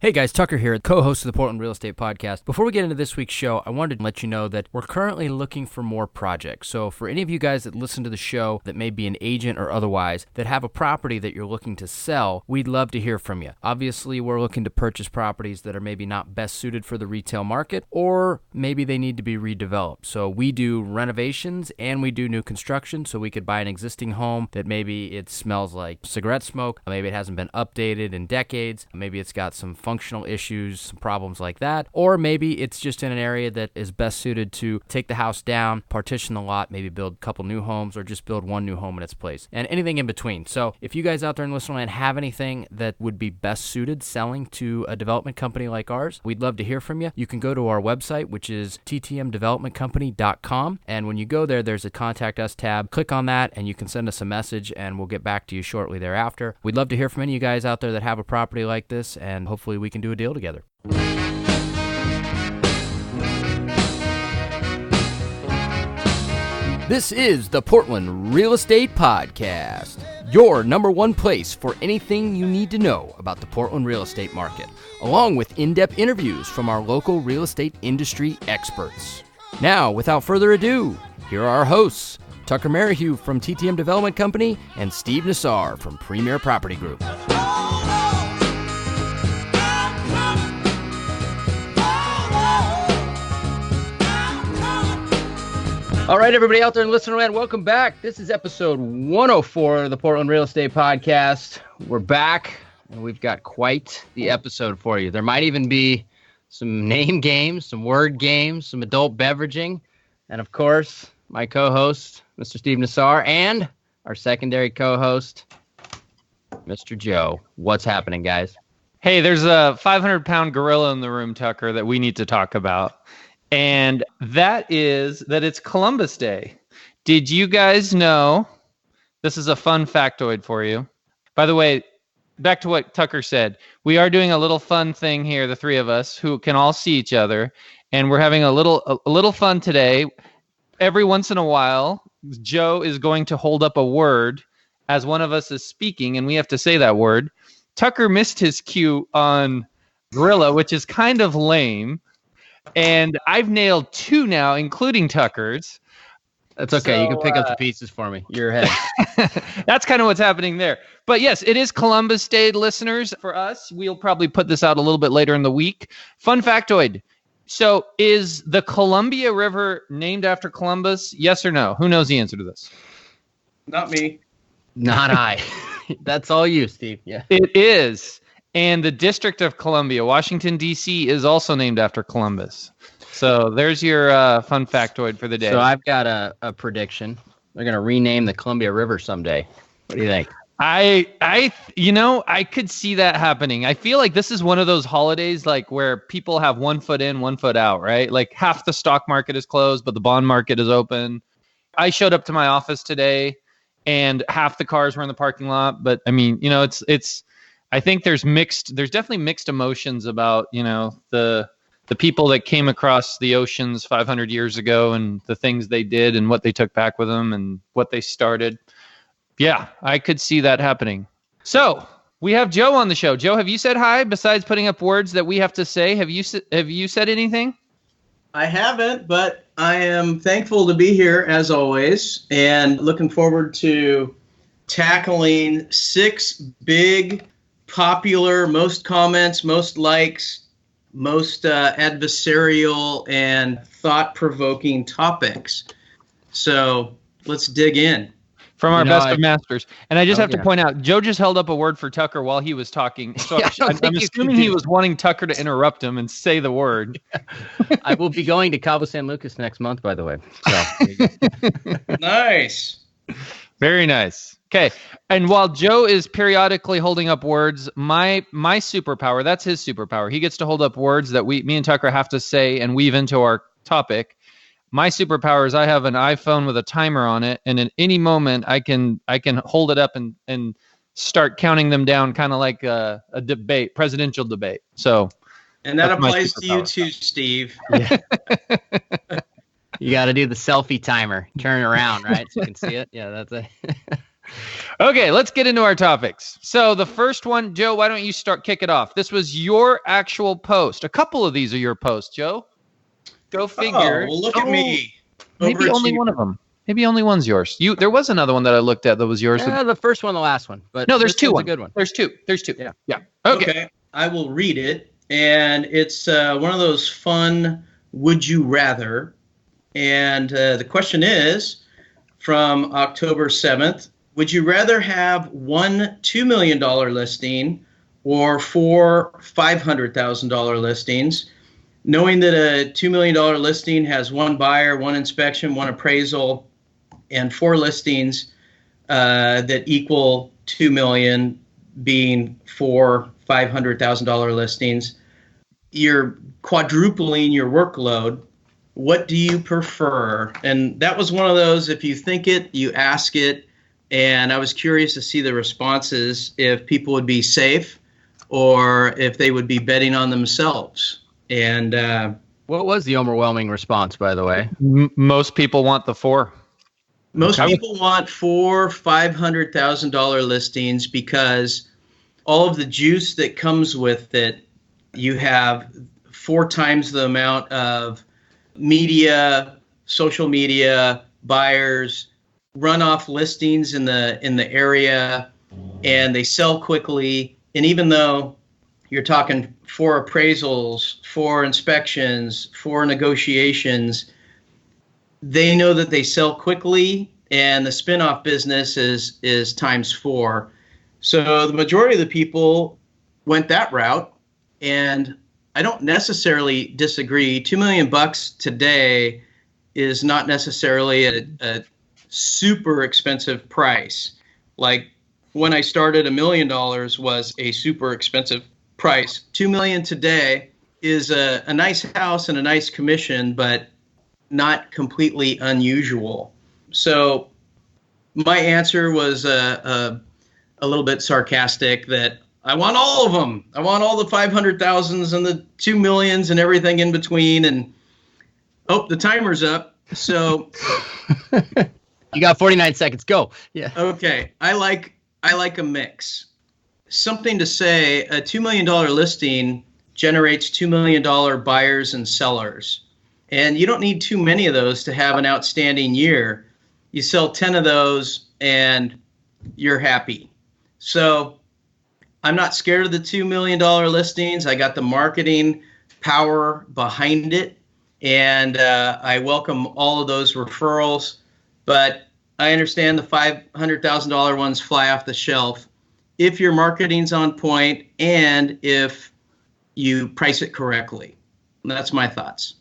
Hey guys, Tucker here, co-host of the Portland Real Estate Podcast. Before we get into this week's show, I wanted to let you know that we're currently looking for more projects. So for any of you guys that listen to the show that may be an agent or otherwise that have a property that you're looking to sell, we'd love to hear from you. Obviously, we're looking to purchase properties that are maybe not best suited for the retail market, or maybe they need to be redeveloped. So we do renovations and we do new construction, so we could buy an existing home that maybe it smells like cigarette smoke, maybe it hasn't been updated in decades, maybe it's got some functional issues, some problems like that, or maybe it's just in an area that is best suited to take the house down, partition the lot, maybe build a couple new homes, or just build one new home in its place, and anything in between. So if you guys out there in listener land have anything that would be best suited selling to a development company like ours, we'd love to hear from you. You can go to our website, which is ttmdevelopmentcompany.com, and when you go there, there's a Contact Us tab. Click on that, and you can send us a message, and we'll get back to you shortly thereafter. We'd love to hear from any of you guys out there that have a property like this, and hopefully we can do a deal together. This is the Portland Real Estate Podcast, your number one place for anything you need to know about the Portland real estate market, along with in-depth interviews from our local real estate industry experts. Now, without further ado, here are our hosts, Tucker Merrihew from TTM Development Company and Steve Nassar from Premier Property Group. All right, everybody out there in listener land, welcome back. This is episode 104 of the Portland Real Estate Podcast. We're back, and we've got quite the episode for you. There might even be some name games, some word games, some adult beveraging, and of course, my co-host, Mr. Steve Nassar, and our secondary co-host, Mr. Joe. What's happening, guys? Hey, there's a 500-pound gorilla in the room, Tucker, that we need to talk about. And that is that it's Columbus Day. Did you guys know? This is a fun factoid for you. By the way, back to what Tucker said. We are doing a little fun thing here, the three of us, who can all see each other. And we're having a little fun today. Every once in a while, Joe is going to hold up a word as one of us is speaking, and we have to say that word. Tucker missed his cue on gorilla, which is kind of lame. And I've nailed two now, including Tucker's. That's okay. So, you can pick up the pieces for me. You're ahead. That's kind of what's happening there. But yes, it is Columbus Day, listeners. For us, we'll probably put this out a little bit later in the week. Fun factoid. So is the Columbia River named after Columbus? Yes or no? Who knows the answer to this? Not me. Not I. That's all you, Steve. Yeah. It is. And the District of Columbia, Washington, D.C., is also named after Columbus. So there's your fun factoid for the day. So I've got a prediction. They're going to rename the Columbia River someday. What do you think? I could see that happening. I feel like this is one of those holidays like where people have 1 foot in, 1 foot out, right? Like half the stock market is closed, but the bond market is open. I showed up to my office today and half the cars were in the parking lot. But I mean, it's I think there's definitely mixed emotions about, the people that came across the oceans 500 years ago and the things they did and what they took back with them and what they started. Yeah, I could see that happening. So we have Joe on the show. Joe, have you said hi besides putting up words that we have to say? Have you said anything? I haven't, but I am thankful to be here as always and looking forward to tackling 6 big, popular, most comments, most likes, most adversarial and thought-provoking topics. So let's dig in. From our best of masters. And I just have to point out, Joe just held up a word for Tucker while he was talking. So I'm assuming he was wanting Tucker to interrupt him and say the word. I will be going to Cabo San Lucas next month, by the way. So. Nice. Very nice. Okay. And while Joe is periodically holding up words, my superpower, that's his superpower. He gets to hold up words that me and Tucker have to say and weave into our topic. My superpower is I have an iPhone with a timer on it, and at any moment I can hold it up and start counting them down, kind of like a debate, presidential debate. So, and that applies to you too, Steve. Yeah. You got to do the selfie timer. Turn it around, right? So you can see it. Yeah, that's it. Okay, let's get into our topics. So the first one, Joe, why don't you kick it off? This was your actual post. A couple of these are your posts, Joe. Go figure. Oh, well, look at me. Maybe only one of them. Maybe only one's yours. There was another one that I looked at that was yours. Yeah, the first one, the last one. But no, there's two. One's a good one. There's two. Yeah. Okay. I will read it, and it's one of those fun "Would you rather?" And the question is from October 7th. Would you rather have one $2 million listing or four $500,000 listings, knowing that a $2 million listing has one buyer, one inspection, one appraisal, and four listings that equal $2 million, being four $500,000 listings? You're quadrupling your workload. What do you prefer? And that was one of those, if you think it, you ask it. And I was curious to see the responses, if people would be safe or if they would be betting on themselves. And what was the overwhelming response, by the way? Most people want the four. Most people want four $500,000 listings because all of the juice that comes with it, you have 4 times the amount of media, social media, buyers, runoff listings in the area, and they sell quickly. And even though you're talking 4 appraisals, 4 inspections, 4 negotiations, they know that they sell quickly, and the spin-off business is times 4. So the majority of the people went that route, and I don't necessarily disagree. $2 million today is not necessarily a super expensive price. Like when I started, $1 million was a super expensive price. $2 million today is a nice house and a nice commission, but not completely unusual. So my answer was a little bit sarcastic, that I want all of them. I want all the 500,000s and the 2 millions and everything in between. And the timer's up. So you got 49 seconds. Go. Yeah. Okay. I like a mix. Something to say, a $2 million listing generates $2 million buyers and sellers. And you don't need too many of those to have an outstanding year. You sell 10 of those and you're happy. So I'm not scared of the $2 million listings. I got the marketing power behind it, and I welcome all of those referrals. But I understand the $500,000 ones fly off the shelf if your marketing's on point and if you price it correctly. And that's my thoughts.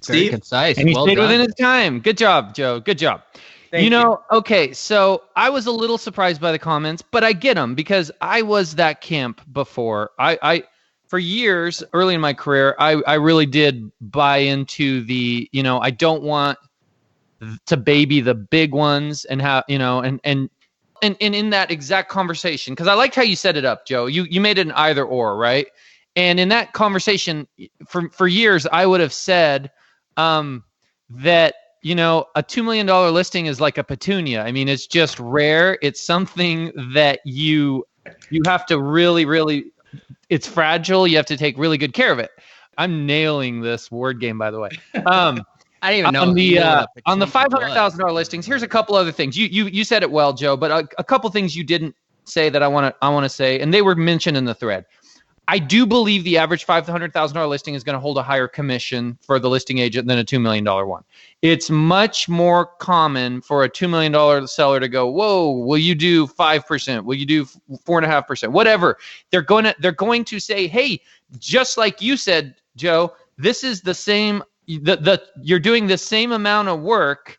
Very Steve? concise. And he well stayed done. within his time. Good job, Joe. Good job. Thank you. Okay, so I was a little surprised by the comments, but I get them because I was that camp before. I for years, early in my career, I really did buy into the, I don't want to baby the big ones and have, and in that exact conversation, because I liked how you set it up, Joe. You made it an either or, right? And in that conversation, for years, I would have said that, a $2 million listing is like a petunia. I mean, it's just rare. It's something that you have to really, really, it's fragile. You have to take really good care of it. I'm nailing this word game, by the way. I didn't even know. On the $500,000 listings, here's a couple other things. You said it well, Joe, but a couple things you didn't say that I want to say, and they were mentioned in the thread. I do believe the average $500,000 listing is going to hold a higher commission for the listing agent than a $2 million one. It's much more common for a $2 million seller to go, whoa, will you do 5%? Will you do 4.5%? Whatever. They're going to say, hey, just like you said, Joe, this is the same, you're doing the same amount of work,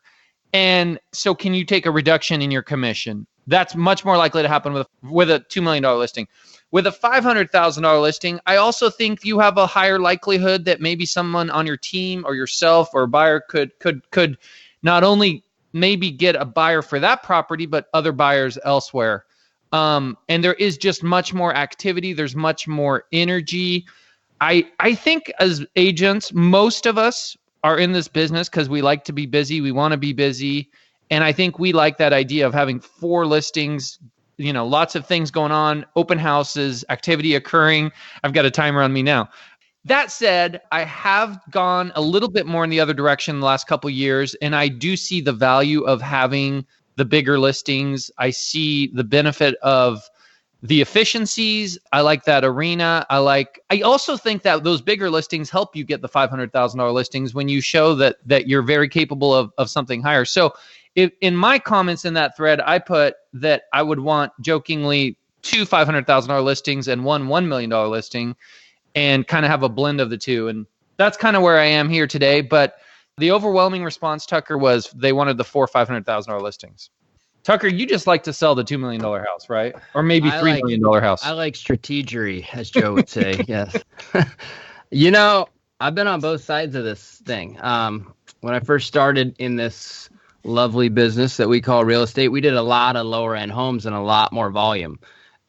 and so can you take a reduction in your commission? That's much more likely to happen with a $2 million listing. With a $500,000 listing, I also think you have a higher likelihood that maybe someone on your team or yourself or a buyer could not only maybe get a buyer for that property, but other buyers elsewhere. And there is just much more activity. There's much more energy. I think as agents, most of us are in this business because we like to be busy. We want to be busy. And I think we like that idea of having 4 listings, lots of things going on, open houses, activity occurring. I've got a timer on me now. That said, I have gone a little bit more in the other direction the last couple of years, and I do see the value of having the bigger listings. I see the benefit of the efficiencies. I like that arena. I also think that those bigger listings help you get the $500,000 listings when you show that you're very capable of something higher. So in my comments in that thread, I put that I would want jokingly 2 $500,000 listings and one $1 million listing, and kind of have a blend of the two. And that's kind of where I am here today. But the overwhelming response, Tucker, was they wanted the 4 $500,000 listings. Tucker, you just like to sell the $2 million house, right? Or maybe $3 million house. I like strategery, as Joe would say. Yes. I've been on both sides of this thing. When I first started in this lovely business that we call real estate, we did a lot of lower end homes and a lot more volume.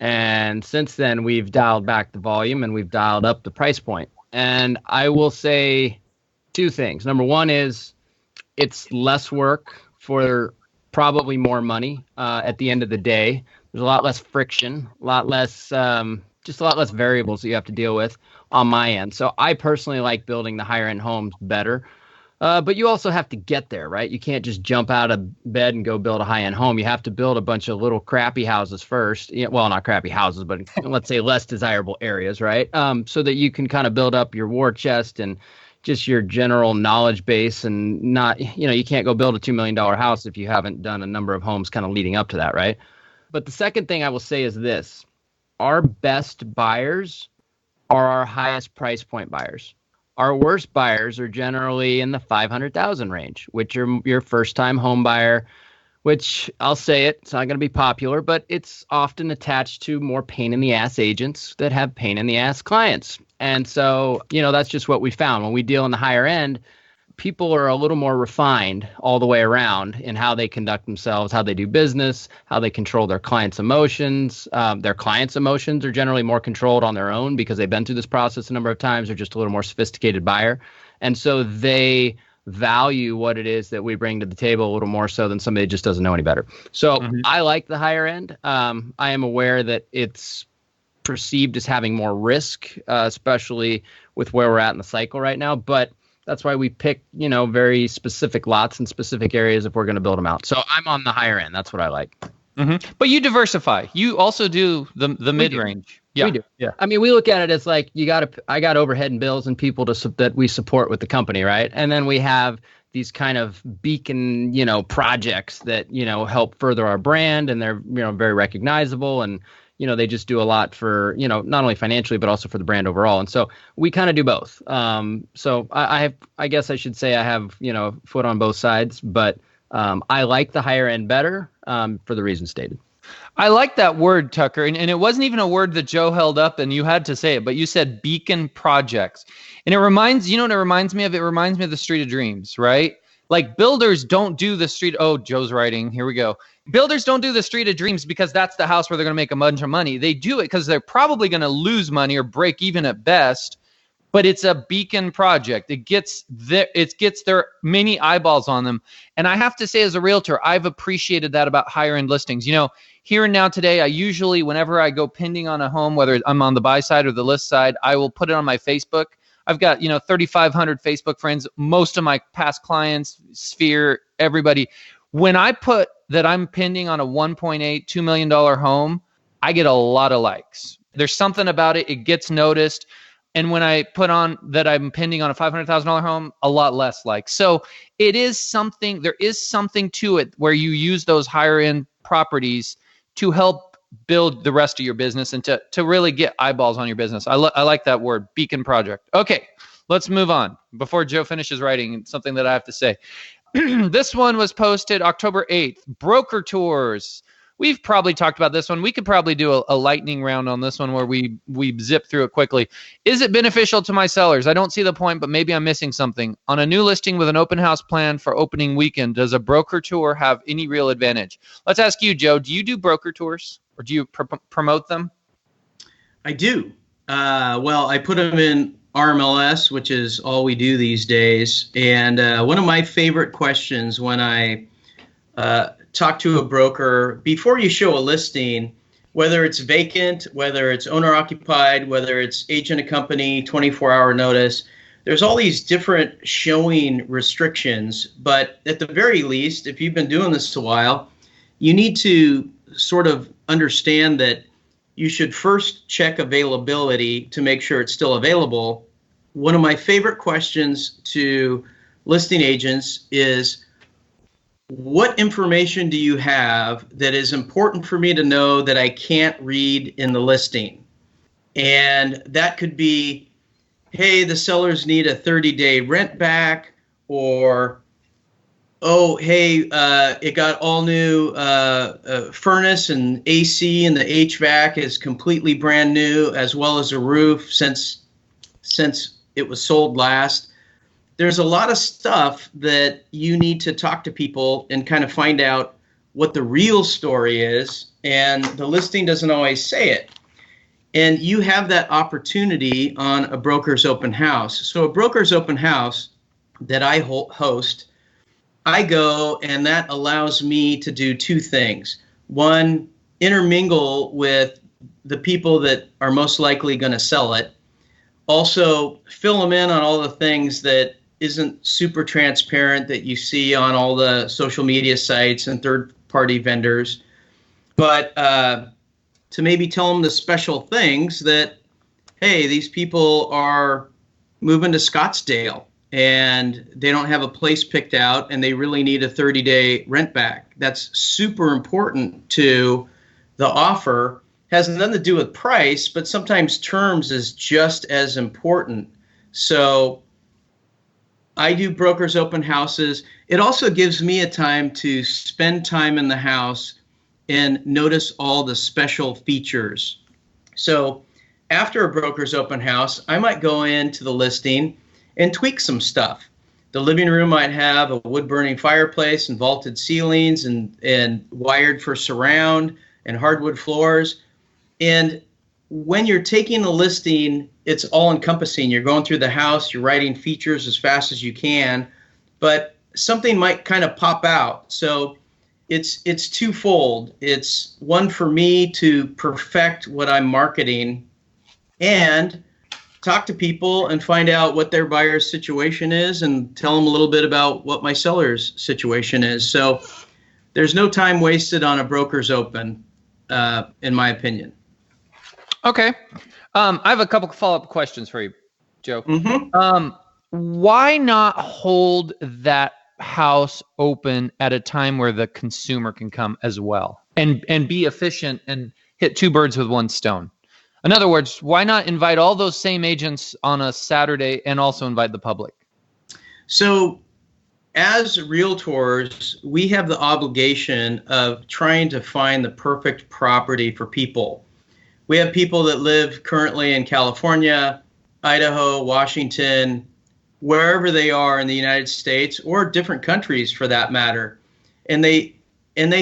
And since then, we've dialed back the volume and we've dialed up the price point. And I will say 2 things. Number one is it's less work for probably more money at the end of the day. There's a lot less friction, a lot less variables that you have to deal with on my end. So I personally like building the higher end homes better. But you also have to get there, right? You can't just jump out of bed and go build a high-end home. You have to build a bunch of little crappy houses first. Well, not crappy houses, but let's say less desirable areas, right? So that you can kind of build up your war chest and just your general knowledge base, and not, you can't go build a $2 million house if you haven't done a number of homes kind of leading up to that, right? But the second thing I will say is this. Our best buyers are our highest price point buyers. Our worst buyers are generally in the 500,000 range, which are your first-time home buyer, which I'll say it's not going to be popular, but it's often attached to more pain-in-the-ass agents that have pain-in-the-ass clients. And so, that's just what we found. When we deal in the higher end, people are a little more refined all the way around in how they conduct themselves, how they do business, how they control their clients' emotions. Their clients' emotions are generally more controlled on their own because they've been through this process a number of times. They're just a little more sophisticated buyer. And so they value what it is that we bring to the table a little more so than somebody that just doesn't know any better. So I like the higher end. I am aware that it's perceived as having more risk, especially with where we're at in the cycle right now. But that's why we pick, very specific lots in specific areas if we're going to build them out. So I'm on the higher end. That's what I like. But you diversify. You also do the mid-range. Yeah. We do. Yeah. I mean, we look at it as like I got overhead and bills and people that we support with the company, right? And then we have these kind of beacon, projects that, help further our brand, and they're, very recognizable, and they just do a lot for, not only financially, but also for the brand overall. And so we kind of do both. So I guess I should say I have, foot on both sides, but I like the higher end better for the reasons stated. I like that word, Tucker. And it wasn't even a word that Joe held up and you had to say it, but you said beacon projects. And it reminds me of? It reminds me of the Street of Dreams, right? Like builders don't do the street. Oh, Joe's writing. Here we go. Builders don't do the Street of Dreams because that's the house where they're going to make a bunch of money. They do it because they're probably going to lose money or break even at best. But it's a beacon project. It gets their many eyeballs on them. And I have to say, as a realtor, I've appreciated that about higher end listings. Here and now today, I usually, whenever I go pending on a home, whether I'm on the buy side or the list side, I will put it on my Facebook. I've got, 3,500 Facebook friends, most of my past clients, Sphere, everybody. When I put that I'm pending on a $1.8, $2 million home, I get a lot of likes. There's something about it. It gets noticed. And when I put on that I'm pending on a $500,000 home, a lot less likes. So there is something to it where you use those higher end properties to help build the rest of your business and to really get eyeballs on your business. I like that word, beacon project. Okay, let's move on. Before Joe finishes writing, something that I have to say. This one was posted October 8th. Broker tours. We've probably talked about this one. We could probably do a lightning round on this one where we zip through it quickly. Is it beneficial to my sellers? I don't see the point, but maybe I'm missing something. On a new listing with an open house plan for opening weekend, does a broker tour have any real advantage? Let's ask you, Joe. Do you do broker tours or do you promote them? I do. Well, I put them in RMLS, which is all we do these days. And one of my favorite questions when I talk to a broker before you show a listing, whether it's vacant, whether it's owner occupied, whether it's agent company, 24-hour notice. There's all these different showing restrictions, but at the very least, if you've been doing this a while, you need to sort of understand that you should first check availability to make sure it's still available. One of my favorite questions to listing agents is, what information do you have that is important for me to know that I can't read in the listing? And that could be, hey, the sellers need a 30-day rent back, or, oh, hey, it got all new furnace and AC, and the HVAC is completely brand new, as well as a roof since it was sold last. There's a lot of stuff that you need to talk to people and kind of find out what the real story is, and the listing doesn't always say it. And you have that opportunity on a broker's open house. So a broker's open house that I host, I go, and that allows me to do two things. One, intermingle with the people that are most likely going to sell it. Also, fill them in on all the things that isn't super transparent that you see on all the social media sites and third-party vendors. But to maybe tell them the special things that, hey, these people are moving to Scottsdale and they don't have a place picked out and they really need a 30-day rent back. That's super important to the offer. Has nothing to do with price, but sometimes terms is just as important. So I do brokers open houses. It also gives me a time to spend time in the house and notice all the special features. So after a broker's open house, I might go into the listing and tweak some stuff. The living room might have a wood-burning fireplace and vaulted ceilings and wired for surround and hardwood floors. And when you're taking the listing, it's all-encompassing. You're going through the house, you're writing features as fast as you can, but something might kind of pop out. So it's twofold. It's one for me to perfect what I'm marketing and talk to people and find out what their buyer's situation is and tell them a little bit about what my seller's situation is. So there's no time wasted on a broker's open, in my opinion. Okay. I have a couple follow-up questions for you, Joe. Mm-hmm. Why not hold that house open at a time where the consumer can come as well and be efficient and hit two birds with one stone? In other words, why not invite all those same agents on a Saturday and also invite the public? So as realtors, we have the obligation of trying to find the perfect property for people. We have people that live currently in California, Idaho, Washington, wherever they are in the United States or different countries for that matter. And they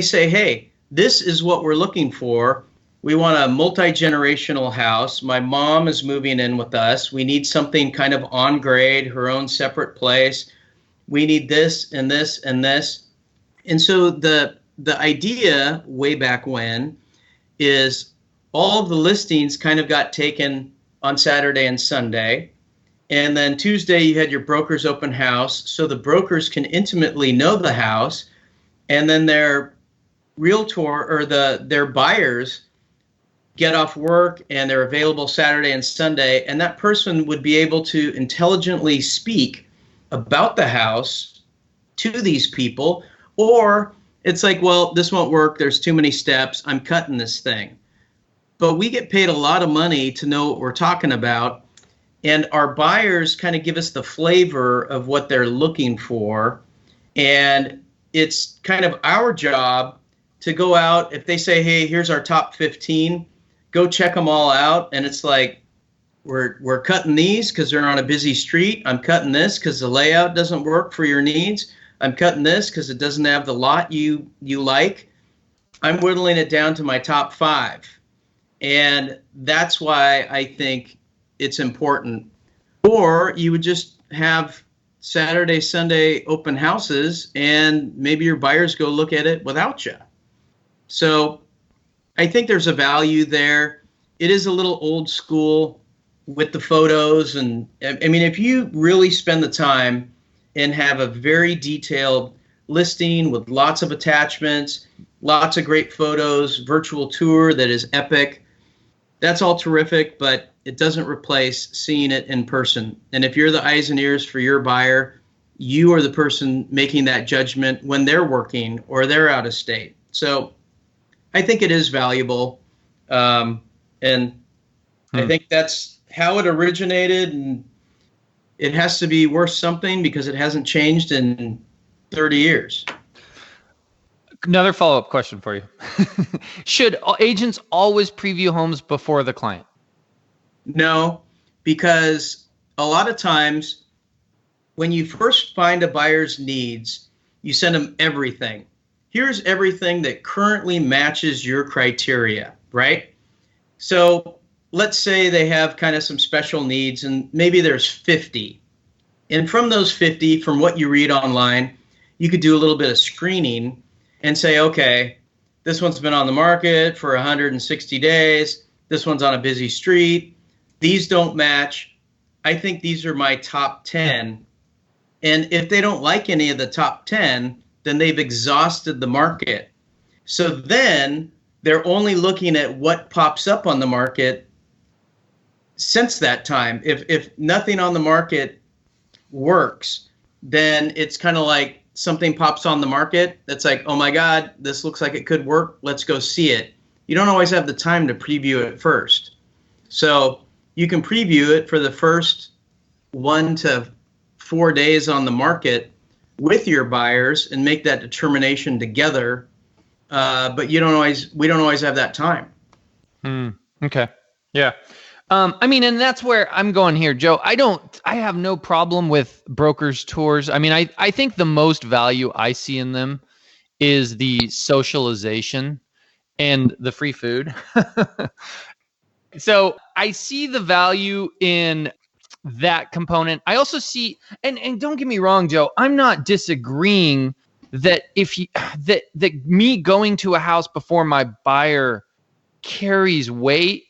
say, hey, this is what we're looking for. We want a multi-generational house. My mom is moving in with us. We need something kind of on grade, her own separate place. We need this and this and this. And so the idea way back when is all of the listings kind of got taken on Saturday and Sunday. And then Tuesday you had your broker's open house, so the brokers can intimately know the house, and then their realtor or their buyers get off work and they're available Saturday and Sunday, and that person would be able to intelligently speak about the house to these people. Or it's like, well, this won't work, there's too many steps, I'm cutting this thing. But we get paid a lot of money to know what we're talking about, and our buyers kind of give us the flavor of what they're looking for. And it's kind of our job to go out. If they say, hey, here's our top 15, go check them all out. And it's like, we're cutting these because they're on a busy street. I'm cutting this because the layout doesn't work for your needs. I'm cutting this because it doesn't have the lot you like. I'm whittling it down to my top 5. And that's why I think it's important. Or you would just have Saturday, Sunday open houses, and maybe your buyers go look at it without you. So I think there's a value there. It is a little old school with the photos. And I mean, if you really spend the time and have a very detailed listing with lots of attachments, lots of great photos, virtual tour that is epic, that's all terrific, but it doesn't replace seeing it in person. And if you're the eyes and ears for your buyer, you are the person making that judgment when they're working or they're out of state. So I think it is valuable. And I think that's how it originated, and it has to be worth something because it hasn't changed in 30 years. Another follow-up question for you. Should agents always preview homes before the client? No, because a lot of times when you first find a buyer's needs, you send them everything. Here's everything that currently matches your criteria, right? So let's say they have kind of some special needs, and maybe there's 50. And from those 50, from what you read online, you could do a little bit of screening and say, okay, this one's been on the market for 160 days. This one's on a busy street. These don't match. I think these are my top 10. And if they don't like any of the top 10, then they've exhausted the market. So then they're only looking at what pops up on the market since that time. If nothing on the market works, then it's kind of like something pops on the market that's like, oh my God, this looks like it could work. Let's go see it. You don't always have the time to preview it first. So you can preview it for the first 1 to 4 days on the market with your buyers and make that determination together. But we don't always have that time. Okay. Yeah. I mean, and that's where I'm going here, Joe. I have no problem with brokers' tours. I mean, I think the most value I see in them is the socialization and the free food. So I see the value in that component. I also see, and don't get me wrong, Joe, I'm not disagreeing that that me going to a house before my buyer carries weight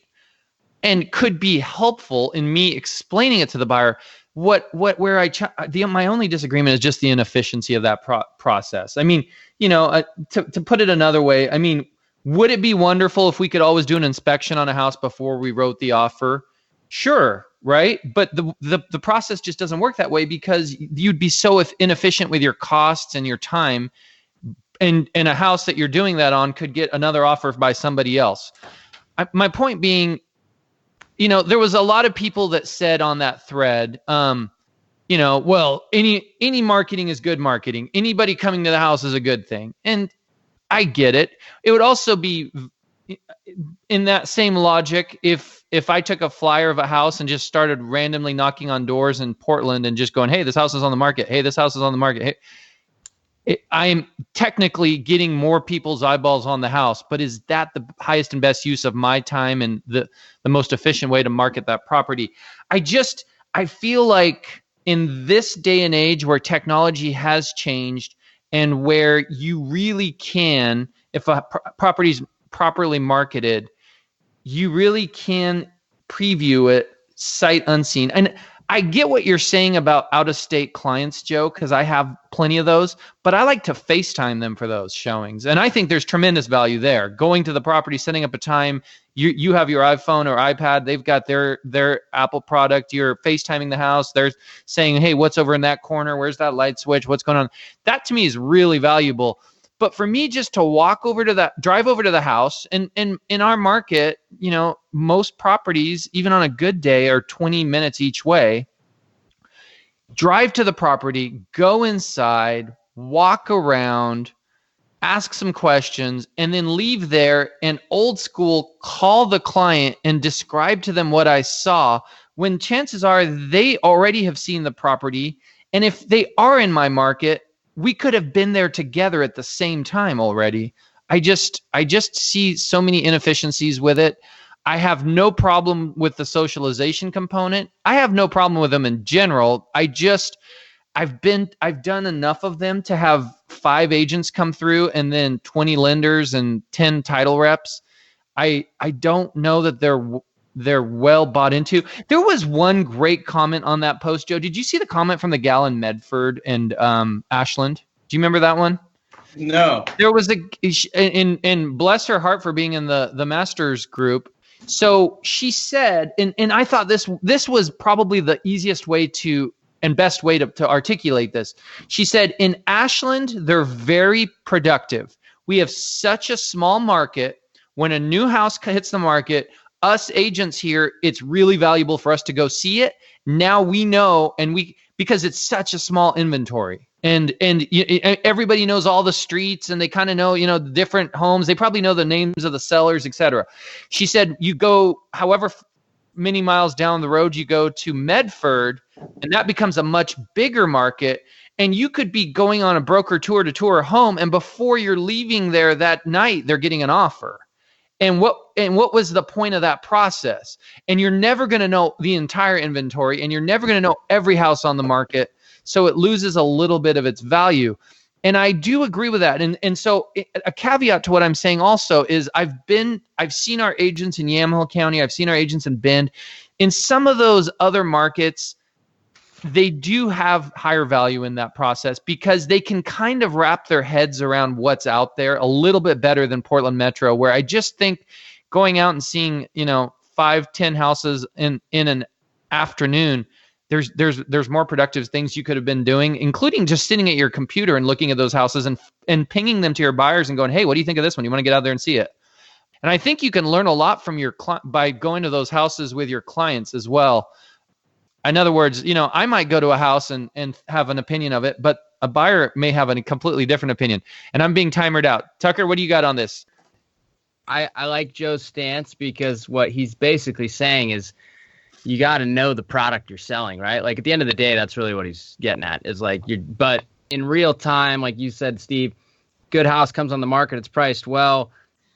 and could be helpful in me explaining it to the buyer. My only disagreement is just the inefficiency of that process. I mean, to put it another way, I mean, would it be wonderful if we could always do an inspection on a house before we wrote the offer? Sure, right? But the process just doesn't work that way because you'd be so inefficient with your costs and your time, and a house that you're doing that on could get another offer by somebody else. My point being, there was a lot of people that said on that thread, well, any marketing is good marketing. Anybody coming to the house is a good thing. And I get it. It would also be in that same logic if I took a flyer of a house and just started randomly knocking on doors in Portland and just going, hey, this house is on the market. Hey, this house is on the market. Hey, I'm technically getting more people's eyeballs on the house, but is that the highest and best use of my time and the most efficient way to market that property? I feel like in this day and age where technology has changed and where you really can, if a property's properly marketed, you really can preview it sight unseen. And I get what you're saying about out-of-state clients, Joe, because I have plenty of those, but I like to FaceTime them for those showings. And I think there's tremendous value there. Going to the property, setting up a time, you have your iPhone or iPad, they've got their Apple product, you're FaceTiming the house, they're saying, hey, what's over in that corner? Where's that light switch? What's going on? That to me is really valuable. But for me, just to drive over to the house, and in our market, most properties, even on a good day, are 20 minutes each way. Drive to the property, go inside, walk around, ask some questions, and then leave there and old school call the client and describe to them what I saw, when chances are they already have seen the property. And if they are in my market, we could have been there together at the same time already. I just see so many inefficiencies with it. I have no problem with the socialization component. I have no problem with them in general. I've done enough of them to have 5 agents come through and then 20 lenders and 10 title reps. I don't know that they're well bought into. There was one great comment on that post, Joe. Did you see the comment from the gal in Medford and Ashland? Do you remember that one? No. There was and bless her heart for being in the masters group. So she said, and I thought this was probably the easiest way and best way to articulate this. She said, in Ashland, they're very productive. We have such a small market. When a new house hits the market, us agents here, it's really valuable for us to go see it. Now we know, because it's such a small inventory, and everybody knows all the streets, and they kind of know, the different homes. They probably know the names of the sellers, etc. She said, you go however many miles down the road, you go to Medford, and that becomes a much bigger market. And you could be going on a broker tour to tour a home, and before you're leaving there that night, they're getting an offer. And what was the point of that process? And you're never going to know the entire inventory, and you're never going to know every house on the market. So it loses a little bit of its value. And I do agree with that. And so a caveat to what I'm saying also is I've seen our agents in Yamhill County. I've seen our agents in Bend. In some of those other markets, they do have higher value in that process because they can kind of wrap their heads around what's out there a little bit better than Portland Metro, where I just think going out and seeing, 5-10 houses in an afternoon, there's more productive things you could have been doing, including just sitting at your computer and looking at those houses and pinging them to your buyers and going, hey, what do you think of this one? You want to get out there and see it? And I think you can learn a lot from by going to those houses with your clients as well. In other words, I might go to a house and have an opinion of it, but a buyer may have a completely different opinion. And I'm being timered out. Tucker, what do you got on this? I like Joe's stance because what he's basically saying is you got to know the product you're selling, right? Like at the end of the day, that's really what he's getting at is like but in real time, like you said, Steve, good house comes on the market, it's priced well.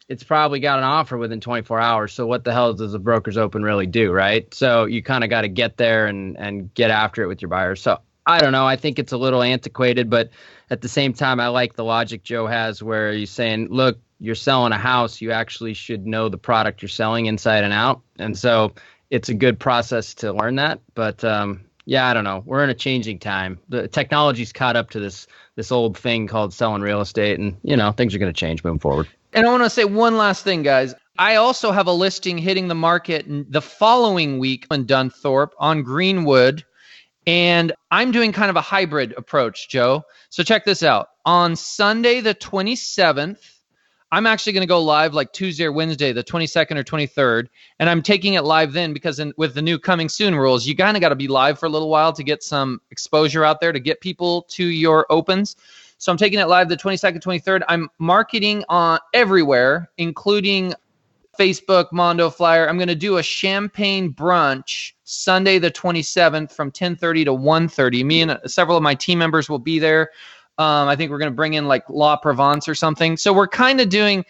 It's probably got an offer within 24 hours. So what the hell does a broker's open really do, right? So you kind of got to get there and get after it with your buyers. So I don't know. I think it's a little antiquated, but at the same time, I like the logic Joe has where he's saying, look, you're selling a house. You actually should know the product you're selling inside and out. And so it's a good process to learn that. But yeah, I don't know. We're in a changing time. The technology's caught up to this old thing called selling real estate. And, things are going to change moving forward. And I want to say one last thing, guys. I also have a listing hitting the market the following week in Dunthorpe on Greenwood. And I'm doing kind of a hybrid approach, Joe. So check this out. On Sunday, the 27th, I'm actually going to go live like Tuesday or Wednesday, the 22nd or 23rd. And I'm taking it live then because with the new coming soon rules, you kind of got to be live for a little while to get some exposure out there to get people to your opens. So I'm taking it live the 22nd, 23rd. I'm marketing on everywhere, including Facebook, Mondo Flyer. I'm going to do a champagne brunch Sunday the 27th from 10:30 to 1:30. Me and several of my team members will be there. I think we're going to bring in like La Provence or something. So we're doing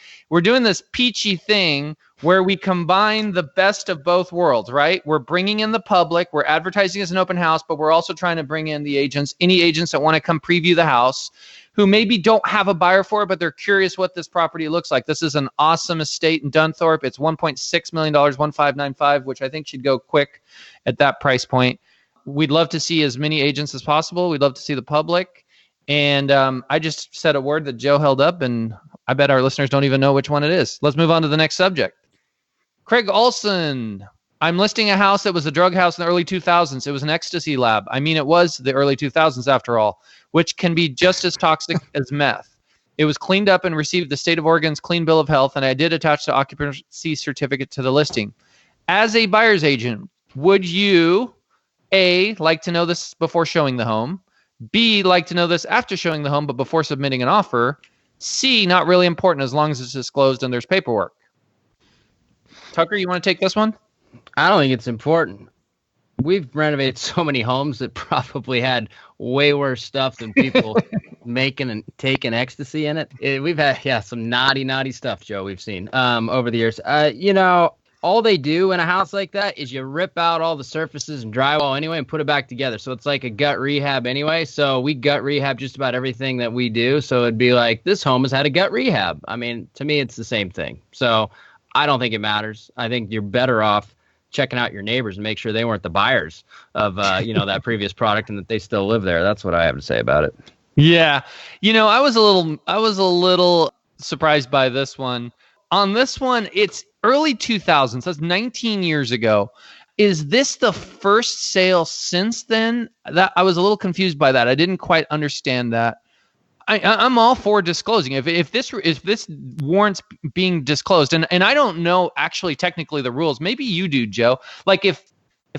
this peachy thing where we combine the best of both worlds, right? We're bringing in the public, we're advertising as an open house, but we're also trying to bring in the agents, any agents that want to come preview the house, who maybe don't have a buyer for it, but they're curious what this property looks like. This is an awesome estate in Dunthorpe. It's $1.6 million, 1.595, which I think should go quick at that price point. We'd love to see as many agents as possible. We'd love to see the public. And I just said a word that Joe held up, and I bet our listeners don't even know which one it is. Let's move on to the next subject. Craig Olson. I'm listing a house that was a drug house in the early 2000s. It was an ecstasy lab. I mean, it was the early 2000s after all, which can be just as toxic as meth. It was cleaned up and received the state of Oregon's clean bill of health, and I did attach the occupancy certificate to the listing. As a buyer's agent, would you, A, like to know this before showing the home, B, like to know this after showing the home but before submitting an offer, C, not really important as long as it's disclosed and there's paperwork? Tucker, you want to take this one? I don't think it's important. We've renovated so many homes that probably had way worse stuff than people making and taking ecstasy in it. We've had, some naughty stuff, Joe, we've seen over the years. all they do in a house like that is you rip out all the surfaces and drywall anyway and put it back together. So it's like a gut rehab anyway. So we gut rehab just about everything that we do. So it'd be like, this home has had a gut rehab. I mean, to me, it's the same thing. So I don't think it matters. I think you're better off checking out your neighbors and make sure they weren't the buyers of, that previous product and that they still live there. That's what I have to say about it. Yeah. I was a little surprised by this one. On this one, it's early 2000s. That's 19 years ago. Is this the first sale since then? That I was a little confused by that. I didn't quite understand that. I'm all for disclosing. If this warrants being disclosed, and I don't know actually technically the rules. Maybe you do, Joe. Like if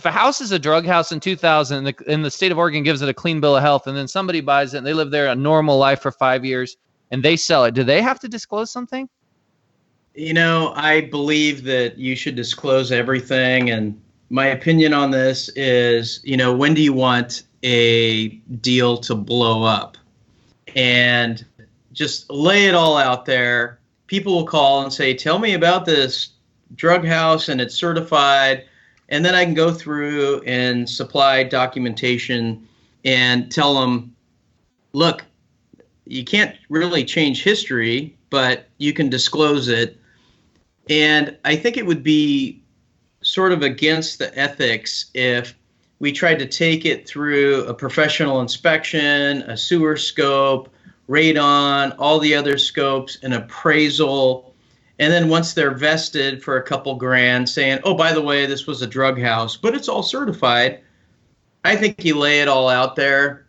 a house is a drug house in 2000 and the state of Oregon gives it a clean bill of health, and then somebody buys it and they live there a normal life for 5 years and they sell it, do they have to disclose something? I believe that you should disclose everything. And my opinion on this is, when do you want a deal to blow up? And just lay it all out there. People will call and say, tell me about this drug house and it's certified. And then I can go through and supply documentation and tell them, look, you can't really change history, but you can disclose it. And I think it would be sort of against the ethics if we tried to take it through a professional inspection, a sewer scope, radon, all the other scopes, an appraisal. And then once they're vested for a couple grand saying, oh, by the way, this was a drug house, but it's all certified. I think you lay it all out there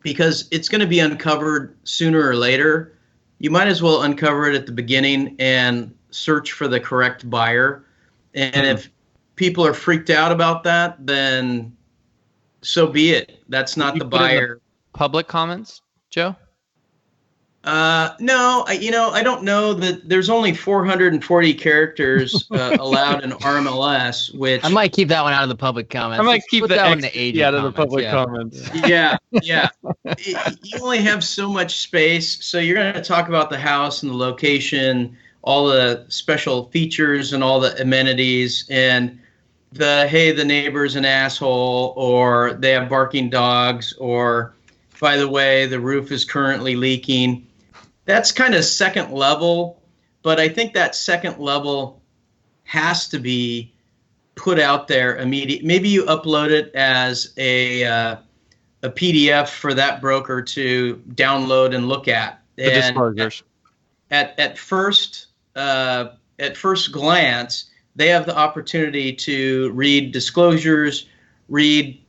because it's going to be uncovered sooner or later. You might as well uncover it at the beginning and search for the correct buyer. And if people are freaked out about that, then so be it. That's not the buyer. Public comments, Joe? No, I don't know that there's only 440 characters allowed in RMLS, which I might keep that one out of the public comments. I might keep Put that one in the agent out of the comments, public yeah. comments. Yeah. You only have so much space, so you're going to talk about the house and the location, all the special features and all the amenities, and the neighbor's an asshole, or they have barking dogs, or by the way, the roof is currently leaking. That's kind of second level, but I think that second level has to be put out there immediately. Maybe you upload it as a PDF for that broker to download and look at. The disclosures. At first glance, they have the opportunity to read disclosures, read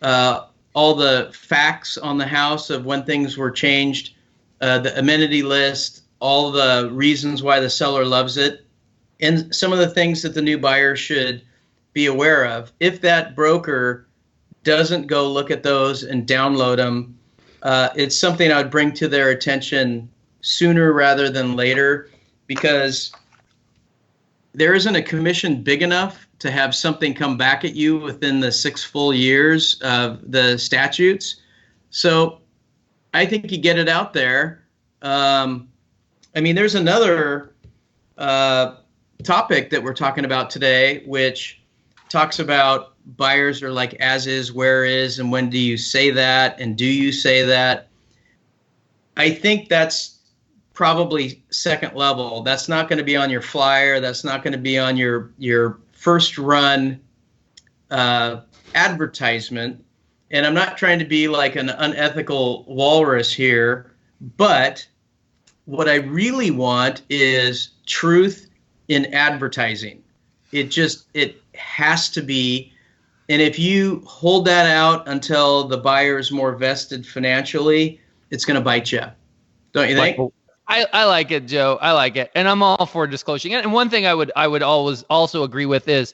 all the facts on the house of when things were changed, the amenity list, all the reasons why the seller loves it, and some of the things that the new buyer should be aware of. If that broker doesn't go look at those and download them, it's something I would bring to their attention sooner rather than later, because there isn't a commission big enough to have something come back at you within the 6 full years of the statutes. So I think you get it out there. There's another topic that we're talking about today, which talks about buyers are like as is, where is, and when do you say that, and do you say that? I think that's probably second level. That's not going to be on your flyer. That's not going to be on your first run advertisement. And I'm not trying to be like an unethical walrus here, but what I really want is truth in advertising. It has to be. And if you hold that out until the buyer is more vested financially, it's going to bite you. Don't you think? I like it, Joe. I like it. And I'm all for disclosing. And one thing I would always also agree with is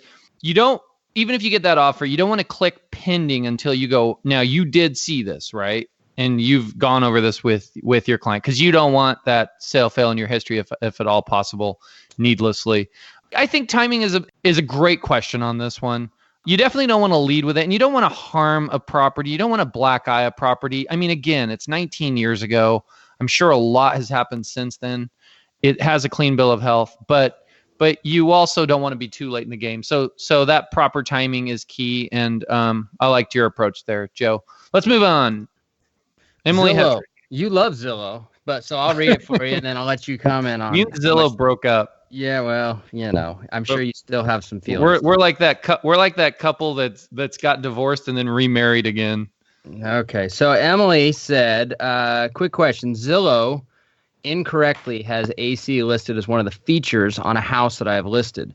even if you get that offer, you don't want to click pending until you go, now you did see this, right? And you've gone over this with your client, because you don't want that sale fail in your history if at all possible, needlessly. I think timing is a great question on this one. You definitely don't want to lead with it, and you don't want to harm a property. You don't want to black eye a property. I mean, again, it's 19 years ago. I'm sure a lot has happened since then. It has a clean bill of health, but but you also don't want to be too late in the game. So that proper timing is key. And I liked your approach there, Joe. Let's move on. Emily Zillow. Hetrick. You love Zillow, but so I'll read it for you, and then I'll let you comment on. Me and Zillow broke up. Yeah, well, I'm sure you still have some feelings. We're like that. We're like that couple that's got divorced and then remarried again. Okay, so Emily said, quick question: Zillow incorrectly has AC listed as one of the features on a house that I have listed.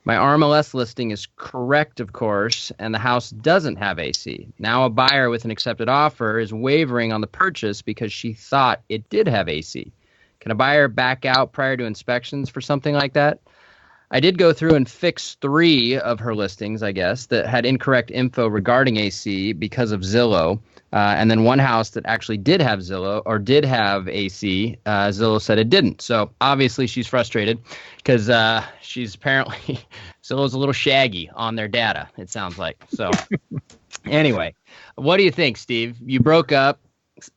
My RMLS listing is correct, of course, and the house doesn't have AC. Now a buyer with an accepted offer is wavering on the purchase because she thought it did have AC. Can a buyer back out prior to inspections for something like that? I did go through and fix 3 of her listings, I guess, that had incorrect info regarding AC because of Zillow. And then one house that actually did have Zillow or did have AC, Zillow said it didn't. So obviously she's frustrated because she's apparently Zillow's a little shaggy on their data, it sounds like. So anyway, what do you think, Steve? You broke up.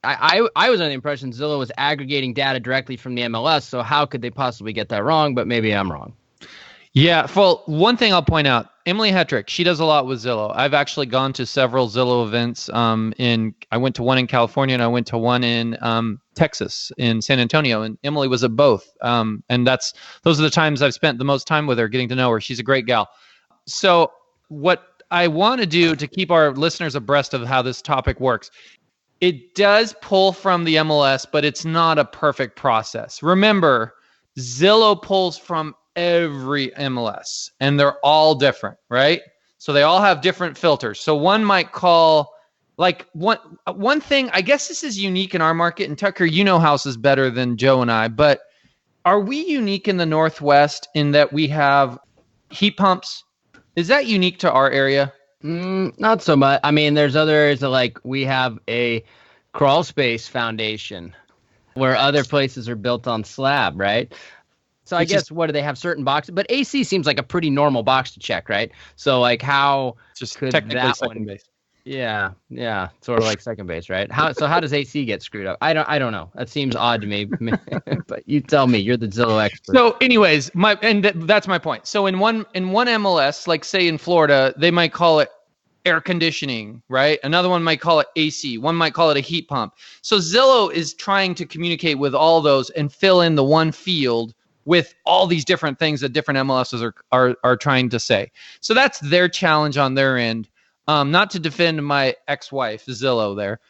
I was under the impression Zillow was aggregating data directly from the MLS. So how could they possibly get that wrong? But maybe I'm wrong. Yeah, well, one thing I'll point out, Emily Hetrick, she does a lot with Zillow. I've actually gone to several Zillow events. I went to one in California and I went to one in Texas, in San Antonio, and Emily was at both. And those are the times I've spent the most time with her, getting to know her. She's a great gal. So what I want to do to keep our listeners abreast of how this topic works, it does pull from the MLS, but it's not a perfect process. Remember, Zillow pulls from every MLS, and they're all different, right? So they all have different filters. So one might call, like, one thing, I guess this is unique in our market, and Tucker, you know houses better than Joe and I, but are we unique in the Northwest in that we have heat pumps? Is that unique to our area? Not so much. I mean, there's other areas that, like, we have a crawl space foundation where other places are built on slab, right? So I guess, what do they have, certain boxes? But AC seems like a pretty normal box to check, right? So, like, how just could technically that second one base? Yeah, sort of like second base, right? How does AC get screwed up? I don't know. That seems odd to me. But you tell me. You're the Zillow expert. So, anyways, that's my point. So in one MLS, like say in Florida, they might call it air conditioning, right? Another one might call it AC. One might call it a heat pump. So Zillow is trying to communicate with all those and fill in the one field with all these different things that different MLSs are trying to say. So that's their challenge on their end. Not to defend my ex-wife, Zillow there.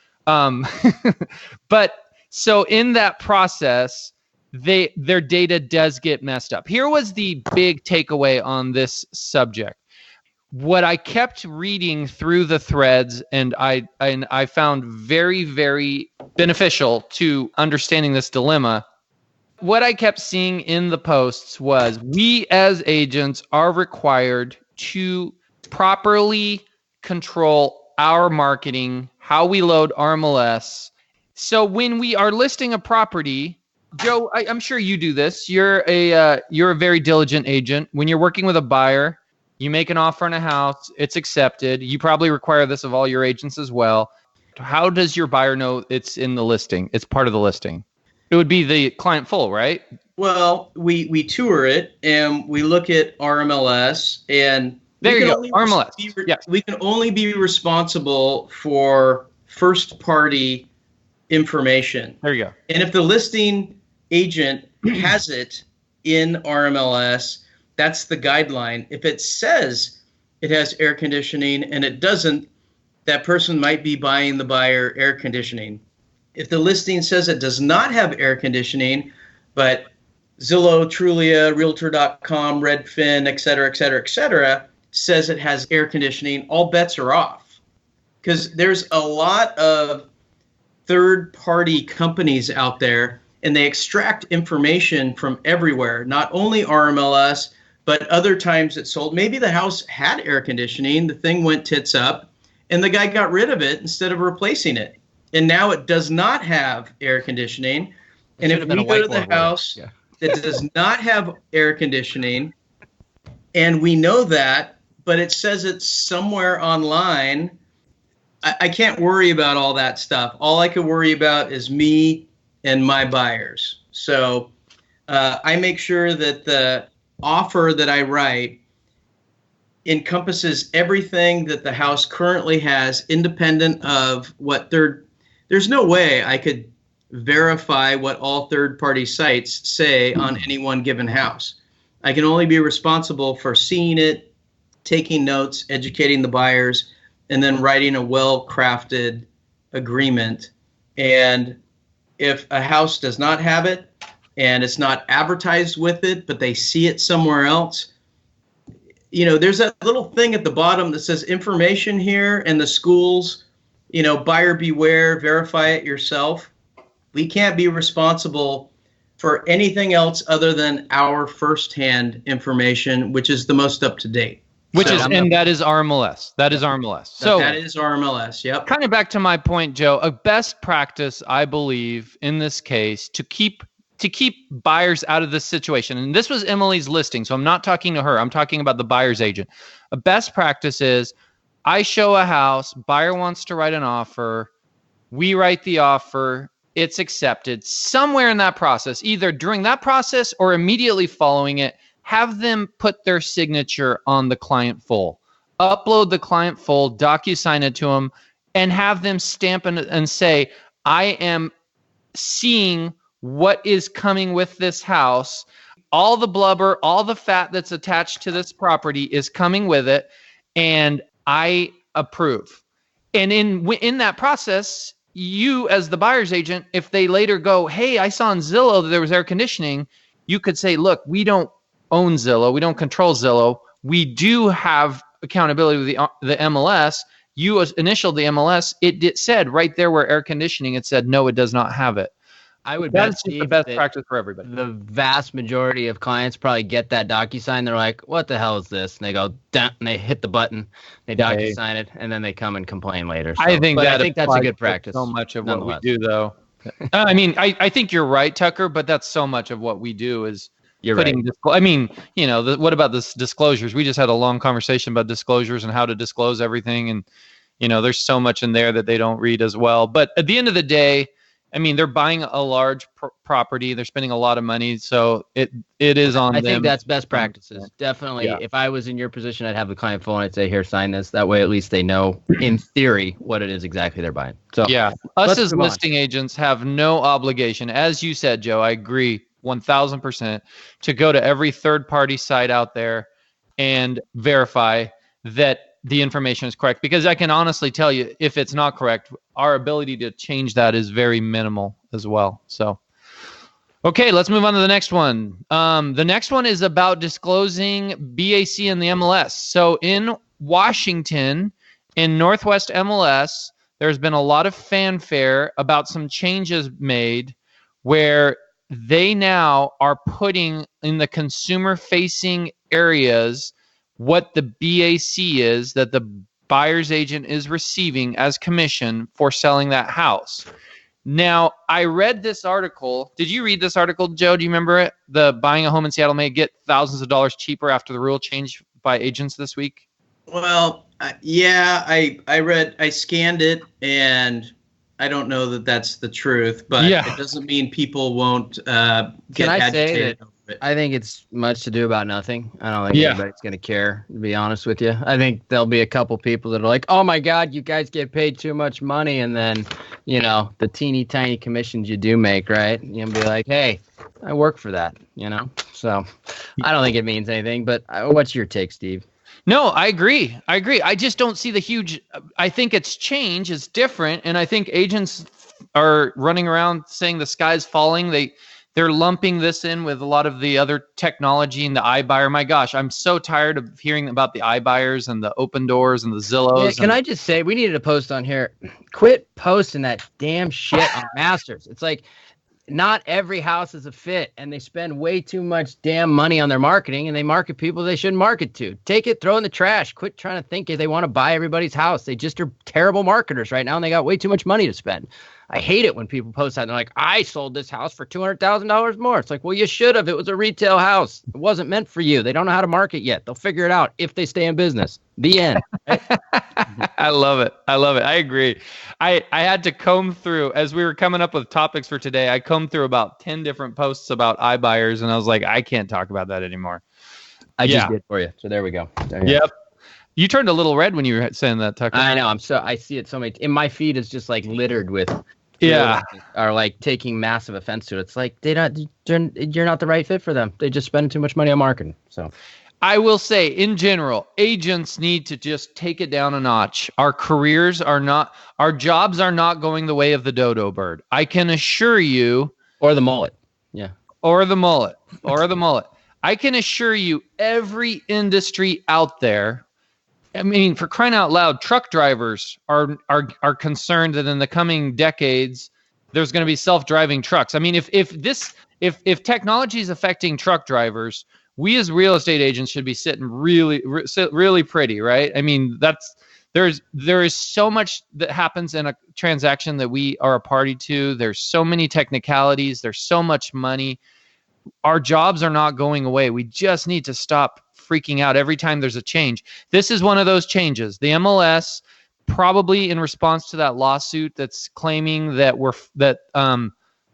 But so in that process, their data does get messed up. Here was the big takeaway on this subject. What I kept reading through the threads, and I found very, very beneficial to understanding this dilemma. What I kept seeing in the posts was, we as agents are required to properly control our marketing, how we load RMLS. So when we are listing a property, Joe, I'm sure you do this. You're a very diligent agent. When you're working with a buyer, you make an offer on a house, it's accepted. You probably require this of all your agents as well. How does your buyer know it's in the listing? It's part of the listing. It would be the client full, right? Well, we tour it and we look at RMLS, and there you go. RMLS. Yes. We can only be responsible for first party information. There you go. And if the listing agent has it in RMLS, that's the guideline. If it says it has air conditioning and it doesn't, that person might be buying the buyer air conditioning. If the listing says it does not have air conditioning, but Zillow, Trulia, Realtor.com, Redfin, et cetera, says it has air conditioning, all bets are off. Because there's a lot of third-party companies out there, and they extract information from everywhere, not only RMLS, but other times it's sold. Maybe the house had air conditioning, the thing went tits up, and the guy got rid of it instead of replacing it. And now it does not have air conditioning. And if we go to the house that does not have air conditioning, and we know that, but it says it's somewhere online, I can't worry about all that stuff. All I can worry about is me and my buyers. So I make sure that offer that I write encompasses everything that the house currently has, independent of what there's no way I could verify what all third-party sites say on any one given house. I can only be responsible for seeing it, taking notes, educating the buyers, and then writing a well-crafted agreement. And if a house does not have it and it's not advertised with it, but they see it somewhere else, there's that little thing at the bottom that says information here, and the schools, buyer beware, verify it yourself. We can't be responsible for anything else other than our firsthand information, which is the most up to date. And that is RMLS. That is RMLS. So that is RMLS. Yep. Kind of back to my point, Joe, a best practice, I believe, in this case, to keep buyers out of this situation. And this was Emily's listing, so I'm not talking to her. I'm talking about the buyer's agent. A best practice is I show a house, buyer wants to write an offer, we write the offer, it's accepted. Somewhere in that process, either during that process or immediately following it, have them put their signature on the client full. Upload the client full, DocuSign it to them, and have them stamp and say, I am seeing what is coming with this house. All the blubber, all the fat that's attached to this property is coming with it, and I approve. And in that process, you as the buyer's agent, if they later go, hey, I saw on Zillow that there was air conditioning, you could say, look, we don't own Zillow. We don't control Zillow. We do have accountability with the MLS. You initialed the MLS. It said right there where air conditioning, it said, no, it does not have it. I would bet, Steve, the best practice for everybody. The vast majority of clients probably get that DocuSign. They're like, what the hell is this? And they go, and they hit the button, they DocuSign it, and then they come and complain later. So, I think that's a good practice. So much of what we do, though. I mean, I think you're right, Tucker, but that's so much of what we do is putting right. I mean, what about this disclosures? We just had a long conversation about disclosures and how to disclose everything. And, there's so much in there that they don't read as well. But at the end of the day, I mean, they're buying a large property. They're spending a lot of money. So it is on them. I think that's best practices. Definitely. Yeah. If I was in your position, I'd have the client phone. I'd say, here, sign this. That way, at least they know in theory what it is exactly they're buying. So yeah, us as listing agents have no obligation. As you said, Joe, I agree 1000% to go to every third-party site out there and verify that the information is correct, because I can honestly tell you, if it's not correct, our ability to change that is very minimal as well. So, okay, let's move on to the next one. The next one is about disclosing BAC in the MLS. So in Washington, in Northwest MLS, there's been a lot of fanfare about some changes made where they now are putting in the consumer-facing areas what the BAC is that the buyer's agent is receiving as commission for selling that house. Now, I read this article. Did you read this article, Joe? Do you remember it? The buying a home in Seattle may get thousands of dollars cheaper after the rule changed by agents this week. Well, yeah, I scanned it, and I don't know that that's the truth, but it doesn't mean people won't get agitated. I think it's much to do about nothing. I don't think anybody's going to care, to be honest with you. I think there'll be a couple people that are like, oh, my God, you guys get paid too much money. And then, the teeny tiny commissions you do make, right? You'll be like, hey, I work for that, So I don't think it means anything. But what's your take, Steve? No, I agree. I just don't see the huge – I think it's change. It's different. And I think agents are running around saying the sky's falling. They're lumping this in with a lot of the other technology and the iBuyer. My gosh, I'm so tired of hearing about the iBuyers and the Open Doors and the Zillows. Yeah, can I just say, we needed a post on here. Quit posting that damn shit on Masters. It's like not every house is a fit, and they spend way too much damn money on their marketing, and they market people they shouldn't market to. Take it, throw it in the trash. Quit trying to think if they want to buy everybody's house. They just are terrible marketers right now, and they got way too much money to spend. I hate it when people post that and they're like, I sold this house for $200,000 more. It's like, well, you should have. It was a retail house. It wasn't meant for you. They don't know how to market yet. They'll figure it out if they stay in business. The end. Right? I love it. I love it. I agree. I had to comb through, as we were coming up with topics for today, I combed through about 10 different posts about iBuyers, and I was like, I can't talk about that anymore. I just did for you. So there we go. Yep. You turned a little red when you were saying that, Tucker. I know. I see it so many. In my feed is just like littered with. Are like taking massive offense to it. It's like you're not the right fit for them. They just spend too much money on marketing. So. I will say, in general, agents need to just take it down a notch. Our jobs are not going the way of the dodo bird. I can assure you. Or the mullet. Yeah. Or the mullet. I can assure you, every industry out there, I mean, for crying out loud, truck drivers are concerned that in the coming decades, there's going to be self-driving trucks. I mean, if technology is affecting truck drivers, we as real estate agents should be sitting really pretty, right? I mean, there is so much that happens in a transaction that we are a party to. There's so many technicalities. There's so much money. Our jobs are not going away. We just need to stop freaking out every time there's a change. This is one of those changes. The MLS, probably in response to that lawsuit that's claiming that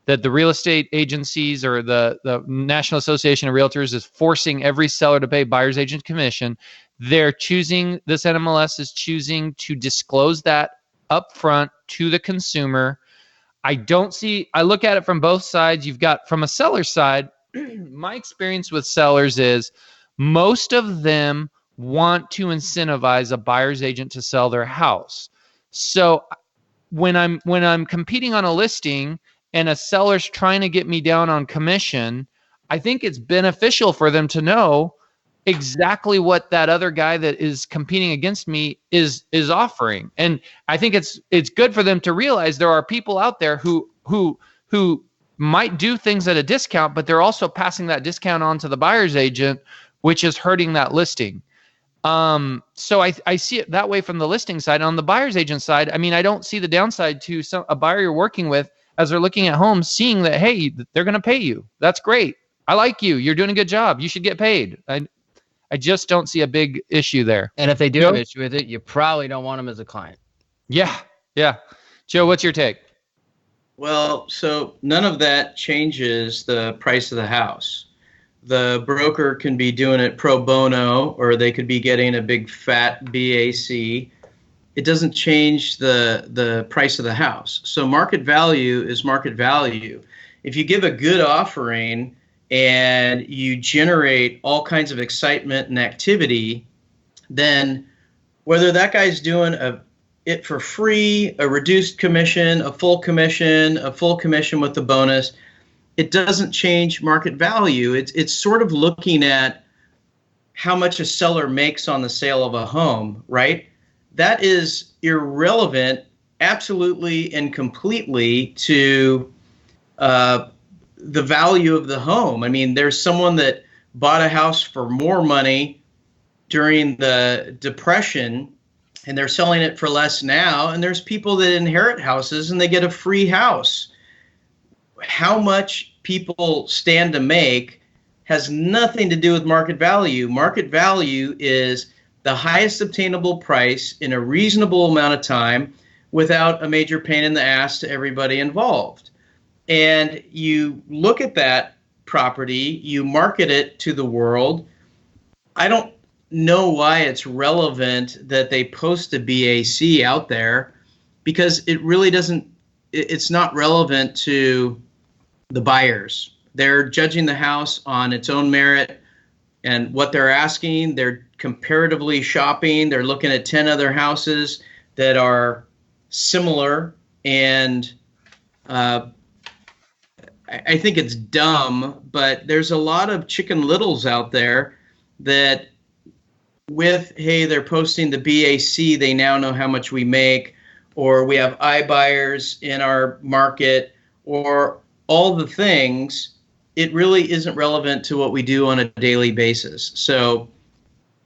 that the real estate agencies or the National Association of Realtors is forcing every seller to pay buyer's agent commission. This NMLS is choosing to disclose that upfront to the consumer. I look at it from both sides. You've got, from a seller's side, my experience with sellers is most of them want to incentivize a buyer's agent to sell their house. So when I'm competing on a listing and a seller's trying to get me down on commission, I think it's beneficial for them to know exactly what that other guy that is competing against me is offering. And I think it's good for them to realize there are people out there who might do things at a discount, but they're also passing that discount on to the buyer's agent, which is hurting that listing. So I see it that way from the listing side. On the buyer's agent side, I mean, I don't see the downside to a buyer you're working with as they're looking at homes, seeing that, hey, they're going to pay you. That's great. I like you. You're doing a good job. You should get paid. I just don't see a big issue there. And if they do have an issue with it, you probably don't want them as a client. Yeah. Joe, what's your take? Well, so none of that changes the price of the house. The broker can be doing it pro bono, or they could be getting a big fat BAC. It doesn't change the price of the house. So market value is market value. If you give a good offering and you generate all kinds of excitement and activity, then whether that guy's doing it for free, a reduced commission, a full commission with the bonus, it doesn't change market value. It's sort of looking at how much a seller makes on the sale of a home, right? That is irrelevant absolutely and completely to the value of the home. I mean, there's someone that bought a house for more money during the Depression, and they're selling it for less now. And there's people that inherit houses and they get a free house. How much people stand to make has nothing to do with market value. Market value is the highest obtainable price in a reasonable amount of time without a major pain in the ass to everybody involved. And you look at that property, you market it to the world. I don't know why it's relevant that they post a BAC out there, because it really doesn't, it's not relevant to the buyers. They're judging the house on its own merit and what they're asking. They're comparatively shopping. They're looking at 10 other houses that are similar. And I think it's dumb, but there's a lot of Chicken Littles out there that hey, they're posting the BAC, they now know how much we make, or we have iBuyers in our market, or all the things. It really isn't relevant to what we do on a daily basis. So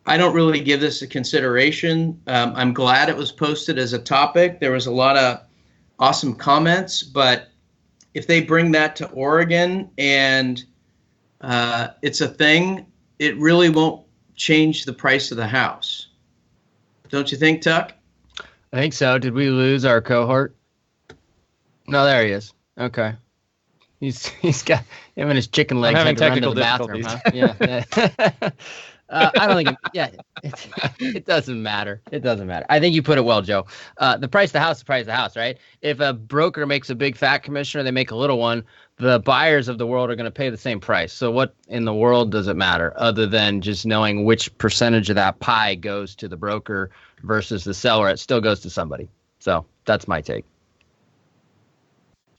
I don't really give this a consideration. I'm glad it was posted as a topic. There was a lot of awesome comments, but if they bring that to Oregon and it's a thing, it really won't change the price of the house. Don't you think, Tuck? I think so. Did we lose our cohort? No, there he is. Okay. He's got him and his chicken legs having had to run to the technical bathroom, huh? Yeah. I don't think it doesn't matter. It doesn't matter. I think you put it well, Joe. The price of the house is the price of the house, right? If a broker makes a big fat commission or they make a little one, the buyers of the world are going to pay the same price. So what in the world does it matter other than just knowing which percentage of that pie goes to the broker versus the seller? It still goes to somebody. So that's my take.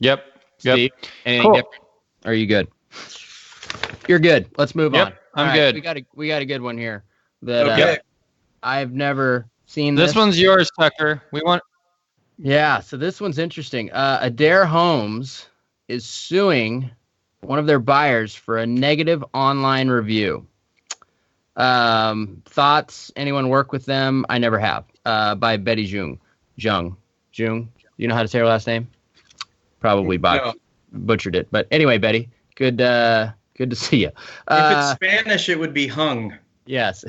Yep. Steve, anything Cool. different? Are you good? You're good. Let's move on. I'm All good. We got a good one here that Okay. I've never seen. This one's yours, Tucker. We want. Yeah, so this one's interesting. Adair Homes is suing one of their buyers for a negative online review. Thoughts? Anyone work with them? I never have. By Betty Jung. Jung. You know how to say her last name? Probably No. butchered it. But anyway, Betty, good to see you. If it's Spanish, it would be hung. Yes.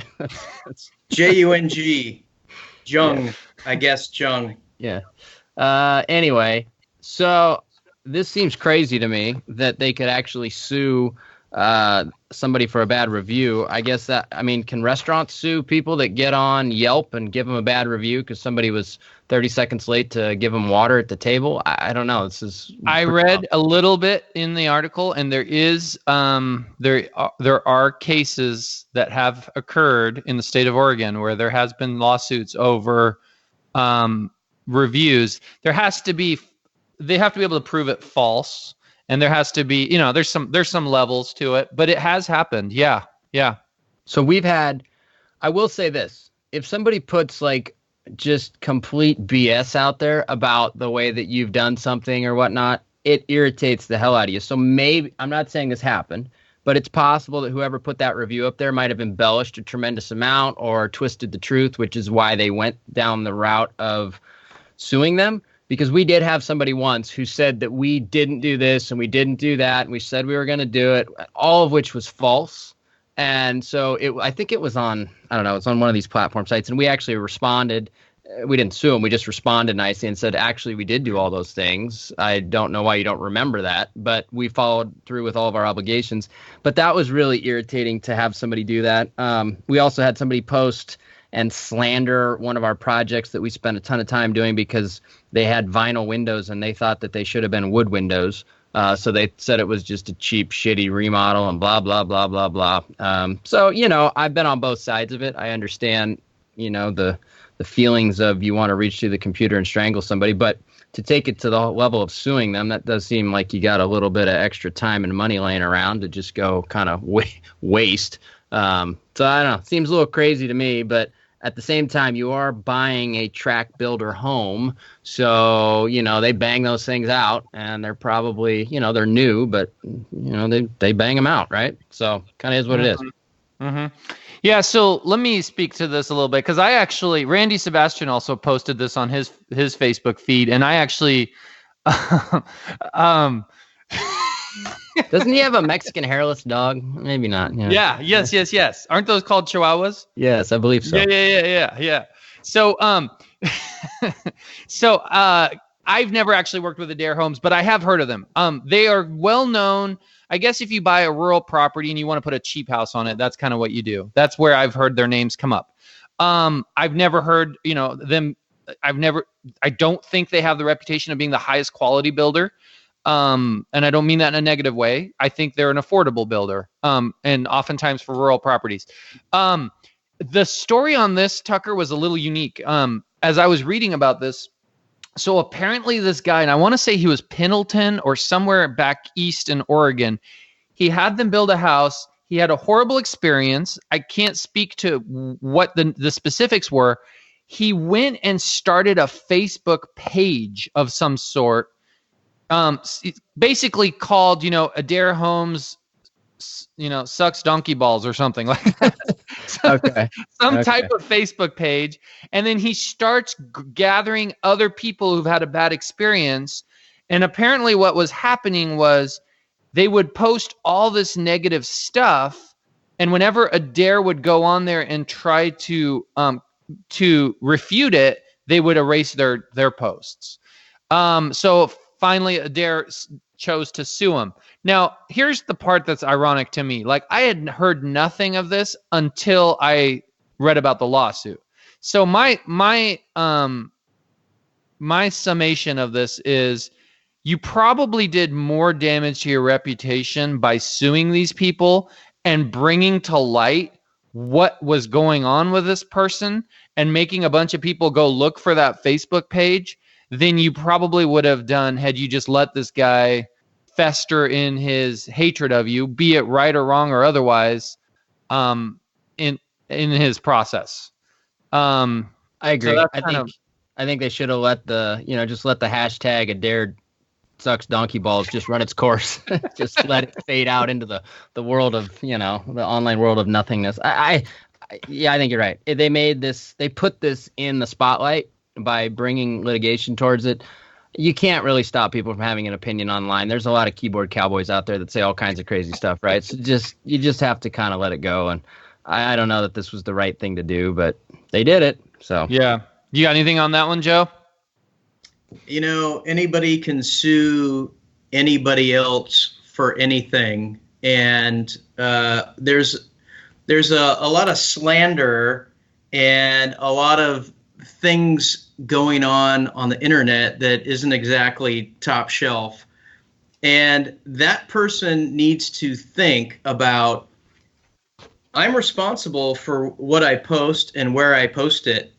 Jung. Jung. Yeah. I guess Jung. Yeah. Anyway, so this seems crazy to me that they could actually sue somebody for a bad review. I guess can restaurants sue people that get on Yelp and give them a bad review because somebody was 30 seconds late to give them water at the table? I don't know. I read a little bit in the article, and there is there are cases that have occurred in the state of Oregon where there has been lawsuits over reviews. They have to be able to prove it false, and there has to be, there's some levels to it, but it has happened. Yeah. So I will say this, if somebody puts just complete BS out there about the way that you've done something or whatnot, it irritates the hell out of you. So maybe, I'm not saying this happened, but it's possible that whoever put that review up there might have embellished a tremendous amount or twisted the truth, which is why they went down the route of suing them. Because we did have somebody once who said that we didn't do this and we didn't do that, and we said we were going to do it, all of which was false. And so I think it was on, I don't know, it's on one of these platform sites, and we actually responded. We didn't sue him. We just responded nicely and said, actually, we did do all those things. I don't know why you don't remember that, but we followed through with all of our obligations. But that was really irritating to have somebody do that. We also had somebody post and slander one of our projects that we spent a ton of time doing because they had vinyl windows and they thought that they should have been wood windows. So they said it was just a cheap, shitty remodel and blah, blah, blah, blah, blah. So, I've been on both sides of it. I understand, the feelings of you want to reach through the computer and strangle somebody. But to take it to the level of suing them, that does seem like you got a little bit of extra time and money laying around to just go kind of waste. So I don't know. Seems a little crazy to me, but at the same time, you are buying a track builder home. So, they bang those things out and they're probably, they're new, but, they bang them out, right? So kind of is what it is. Mm-hmm. Yeah, so let me speak to this a little bit because Randy Sebastian also posted this on his Facebook feed, and I actually, Doesn't he have a Mexican hairless dog? Maybe not. Yeah. Yes. Aren't those called Chihuahuas? Yes, I believe so. Yeah. So, I've never actually worked with Adair Homes, but I have heard of them. They are well known. I guess if you buy a rural property and you want to put a cheap house on it, that's kind of what you do. That's where I've heard their names come up. I've never heard, them. I don't think they have the reputation of being the highest quality builder. And I don't mean that in a negative way. I think they're an affordable builder. And oftentimes for rural properties. The story on this, Tucker, was a little unique. As I was reading about this, so apparently this guy, and I want to say he was Pendleton or somewhere back east in Oregon, he had them build a house. He had a horrible experience. I can't speak to what the specifics were. He went and started a Facebook page of some sort, basically called, Adair Homes sucks donkey balls or something like that. Okay. Some type of Facebook page. And then he starts gathering other people who've had a bad experience. And apparently what was happening was they would post all this negative stuff. And whenever a dare would go on there and try to refute it, they would erase their posts. So finally, Adair chose to sue him. Now, here's the part that's ironic to me. Like, I had heard nothing of this until I read about the lawsuit. So my summation of this is you probably did more damage to your reputation by suing these people and bringing to light what was going on with this person and making a bunch of people go look for that Facebook page than you probably would have done had you just let this guy fester in his hatred of you, be it right or wrong or otherwise, in his process. I agree. So I think they should have let the hashtag Adair sucks donkey balls just run its course. Just let it fade out into the world of, the online world of nothingness. I think you're right. They put this in the spotlight by bringing litigation towards it. You can't really stop people from having an opinion online. There's a lot of keyboard cowboys out there that say all kinds of crazy stuff, right? So you just have to kind of let it go. And I don't know that this was the right thing to do, but they did it. So yeah. You got anything on that one, Joe? Anybody can sue anybody else for anything, and there's a lot of slander and a lot of things going on the internet that isn't exactly top shelf, and that person needs to think about, I'm responsible for what I post and where I post it,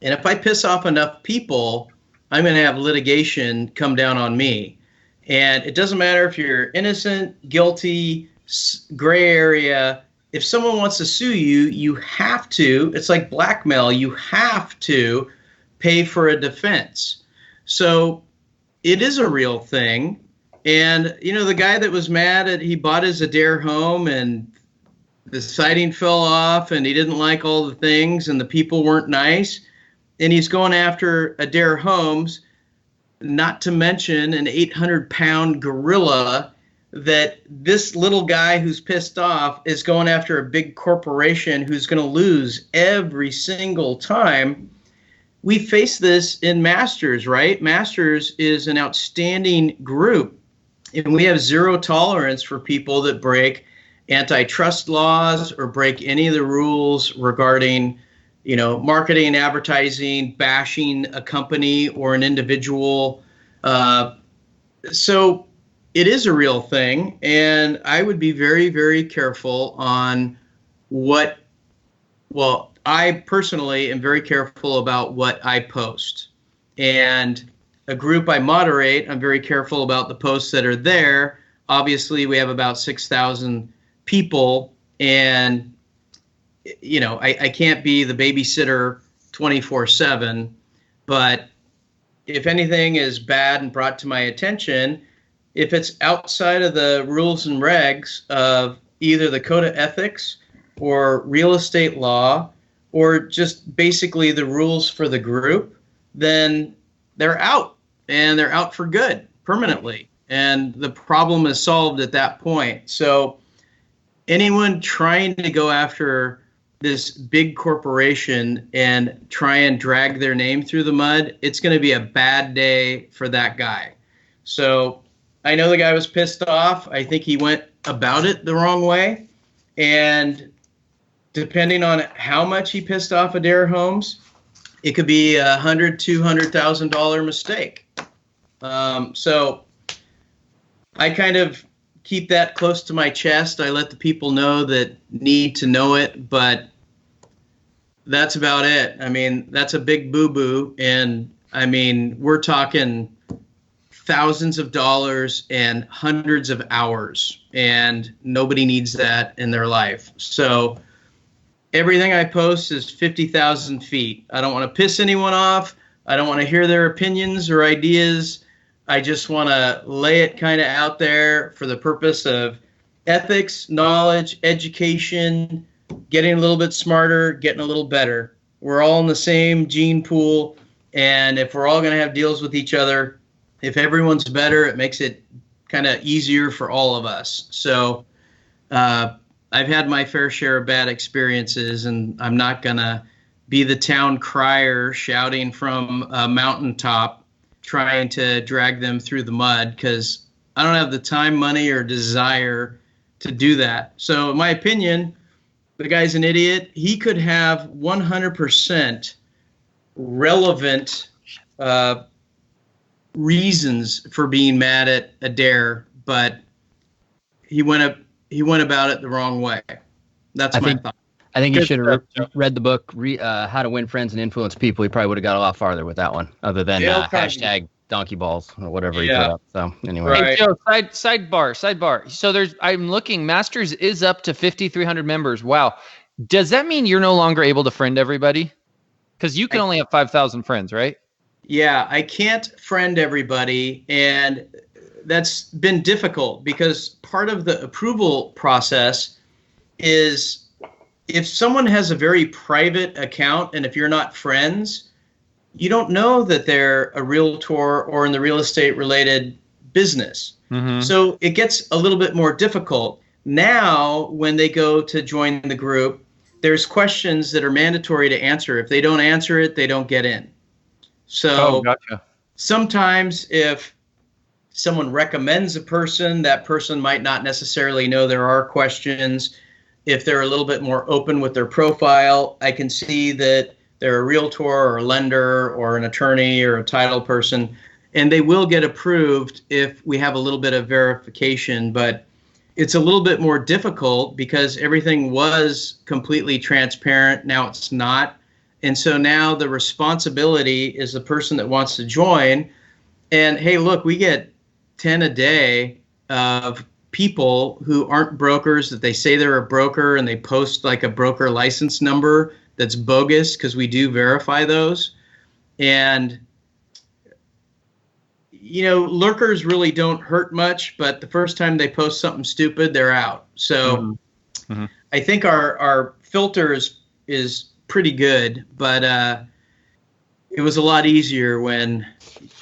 and if I piss off enough people, I'm going to have litigation come down on me. And it doesn't matter if you're innocent, guilty, gray area. If someone wants to sue you, you have to, it's like blackmail, you have to pay for a defense. So it is a real thing. And, the guy that was mad at, he bought his Adair home and the siding fell off and he didn't like all the things and the people weren't nice. And he's going after Adair Homes, not to mention an 800-pound gorilla that this little guy who's pissed off is going after a big corporation who's going to lose every single time. We face this in Masters, right? Masters is an outstanding group, and we have zero tolerance for people that break antitrust laws or break any of the rules regarding marketing, advertising, bashing a company or an individual. So it is a real thing. And I would be very, very careful on I personally am very careful about what I post. And a group I moderate, I'm very careful about the posts that are there. Obviously, we have about 6,000 people, and I can't be the babysitter 24/7, but if anything is bad and brought to my attention, if it's outside of the rules and regs of either the code of ethics or real estate law or just basically the rules for the group, then they're out, and they're out for good permanently. And the problem is solved at that point. So anyone trying to go after this big corporation and try and drag their name through the mud, it's going to be a bad day for that guy. So I know the guy was pissed off. I think he went about it the wrong way. And depending on how much he pissed off Adair Homes, it could be $100,000, $200,000 mistake. So I kind of keep that close to my chest. I let the people know that need to know it, but that's about it. I mean, that's a big boo-boo, and I mean, we're talking thousands of dollars and hundreds of hours, and nobody needs that in their life. So everything I post is 50,000 feet. I don't want to piss anyone off. I don't want to hear their opinions or ideas. I just want to lay it kind of out there for the purpose of ethics, knowledge, education, getting a little bit smarter, getting a little better. We're all in the same gene pool, and if we're all going to have deals with each other, if everyone's better, it makes it kind of easier for all of us. So I've had my fair share of bad experiences, and I'm not going to be the town crier shouting from a mountaintop trying to drag them through the mud, because I don't have the time, money, or desire to do that. So in my opinion, the guy's an idiot. He could have 100% relevant reasons for being mad at Adair, but he went about it the wrong way. That's my thought. I think you should have read the book, How to Win Friends and Influence People. He probably would have got a lot farther with that one, other than hashtag donkey balls or whatever he put up. So anyway. Right. Hey, Joe, sidebar. So I'm looking, Masters is up to 5,300 members. Wow. Does that mean you're no longer able to friend everybody? Because you can only have 5,000 friends, right? Yeah, I can't friend everybody, and that's been difficult because part of the approval process is if someone has a very private account and if you're not friends, you don't know that they're a realtor or in the real estate related business. Mm-hmm. So it gets a little bit more difficult. Now, when they go to join the group, there's questions that are mandatory to answer. If they don't answer it, they don't get in. So gotcha. Sometimes if someone recommends a person, that person might not necessarily know there are questions. If they're a little bit more open with their profile, I can see that they're a realtor or a lender or an attorney or a title person, and they will get approved if we have a little bit of verification. But it's a little bit more difficult because everything was completely transparent. Now it's not. And so now the responsibility is the person that wants to join. And hey, look, we get 10 a day of people who aren't brokers, that they say they're a broker and they post like a broker license number that's bogus, because we do verify those. And, you know, lurkers really don't hurt much, but the first time they post something stupid, they're out. So mm-hmm. I think our filter is pretty good, but it was a lot easier when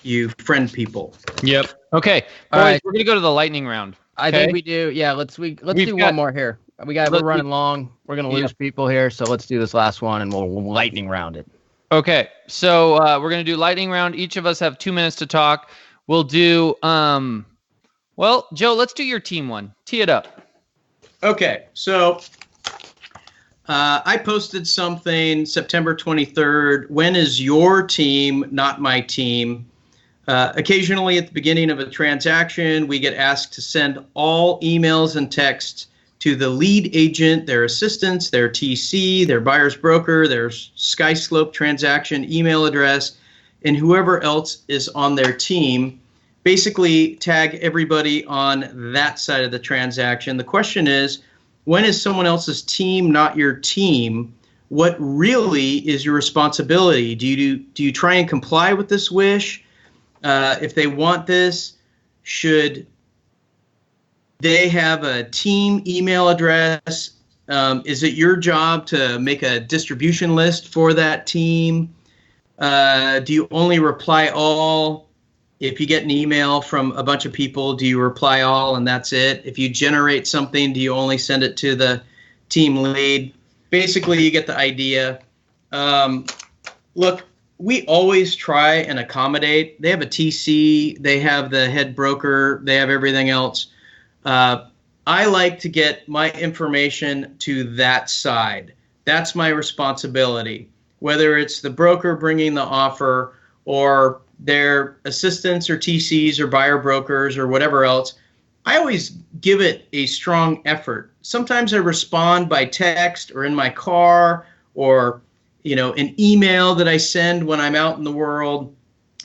you friend people. Yep. Okay. All right. We're going to go to the lightning round. I think we do. Yeah, let's do one more here. We're running long. We're going to lose people here, so let's do this last one and we'll lightning round it. Okay. So we're going to do lightning round. Each of us have 2 minutes to talk. We'll do well, Joe, let's do your team one. Tee it up. Okay. So I posted something September 23rd. When is your team not my team? Occasionally at the beginning of a transaction, we get asked to send all emails and texts to the lead agent, their assistants, their TC, their buyer's broker, their SkySlope transaction email address, and whoever else is on their team. Basically, tag everybody on that side of the transaction. The question is, when is someone else's team not your team? What really is your responsibility? Do you try and comply with this wish? If they want this, should they have a team email address? Is it your job to make a distribution list for that team? Do you only reply all? If you get an email from a bunch of people, do you reply all and that's it? If you generate something, do you only send it to the team lead? Basically, you get the idea. Look, we always try and accommodate. They have a TC, they have the head broker, they have everything else. I like to get my information to that side. That's my responsibility. Whether it's the broker bringing the offer or their assistants or TCs or buyer brokers or whatever else, I always give it a strong effort. Sometimes I respond by text or in my car or an email that I send when I'm out in the world,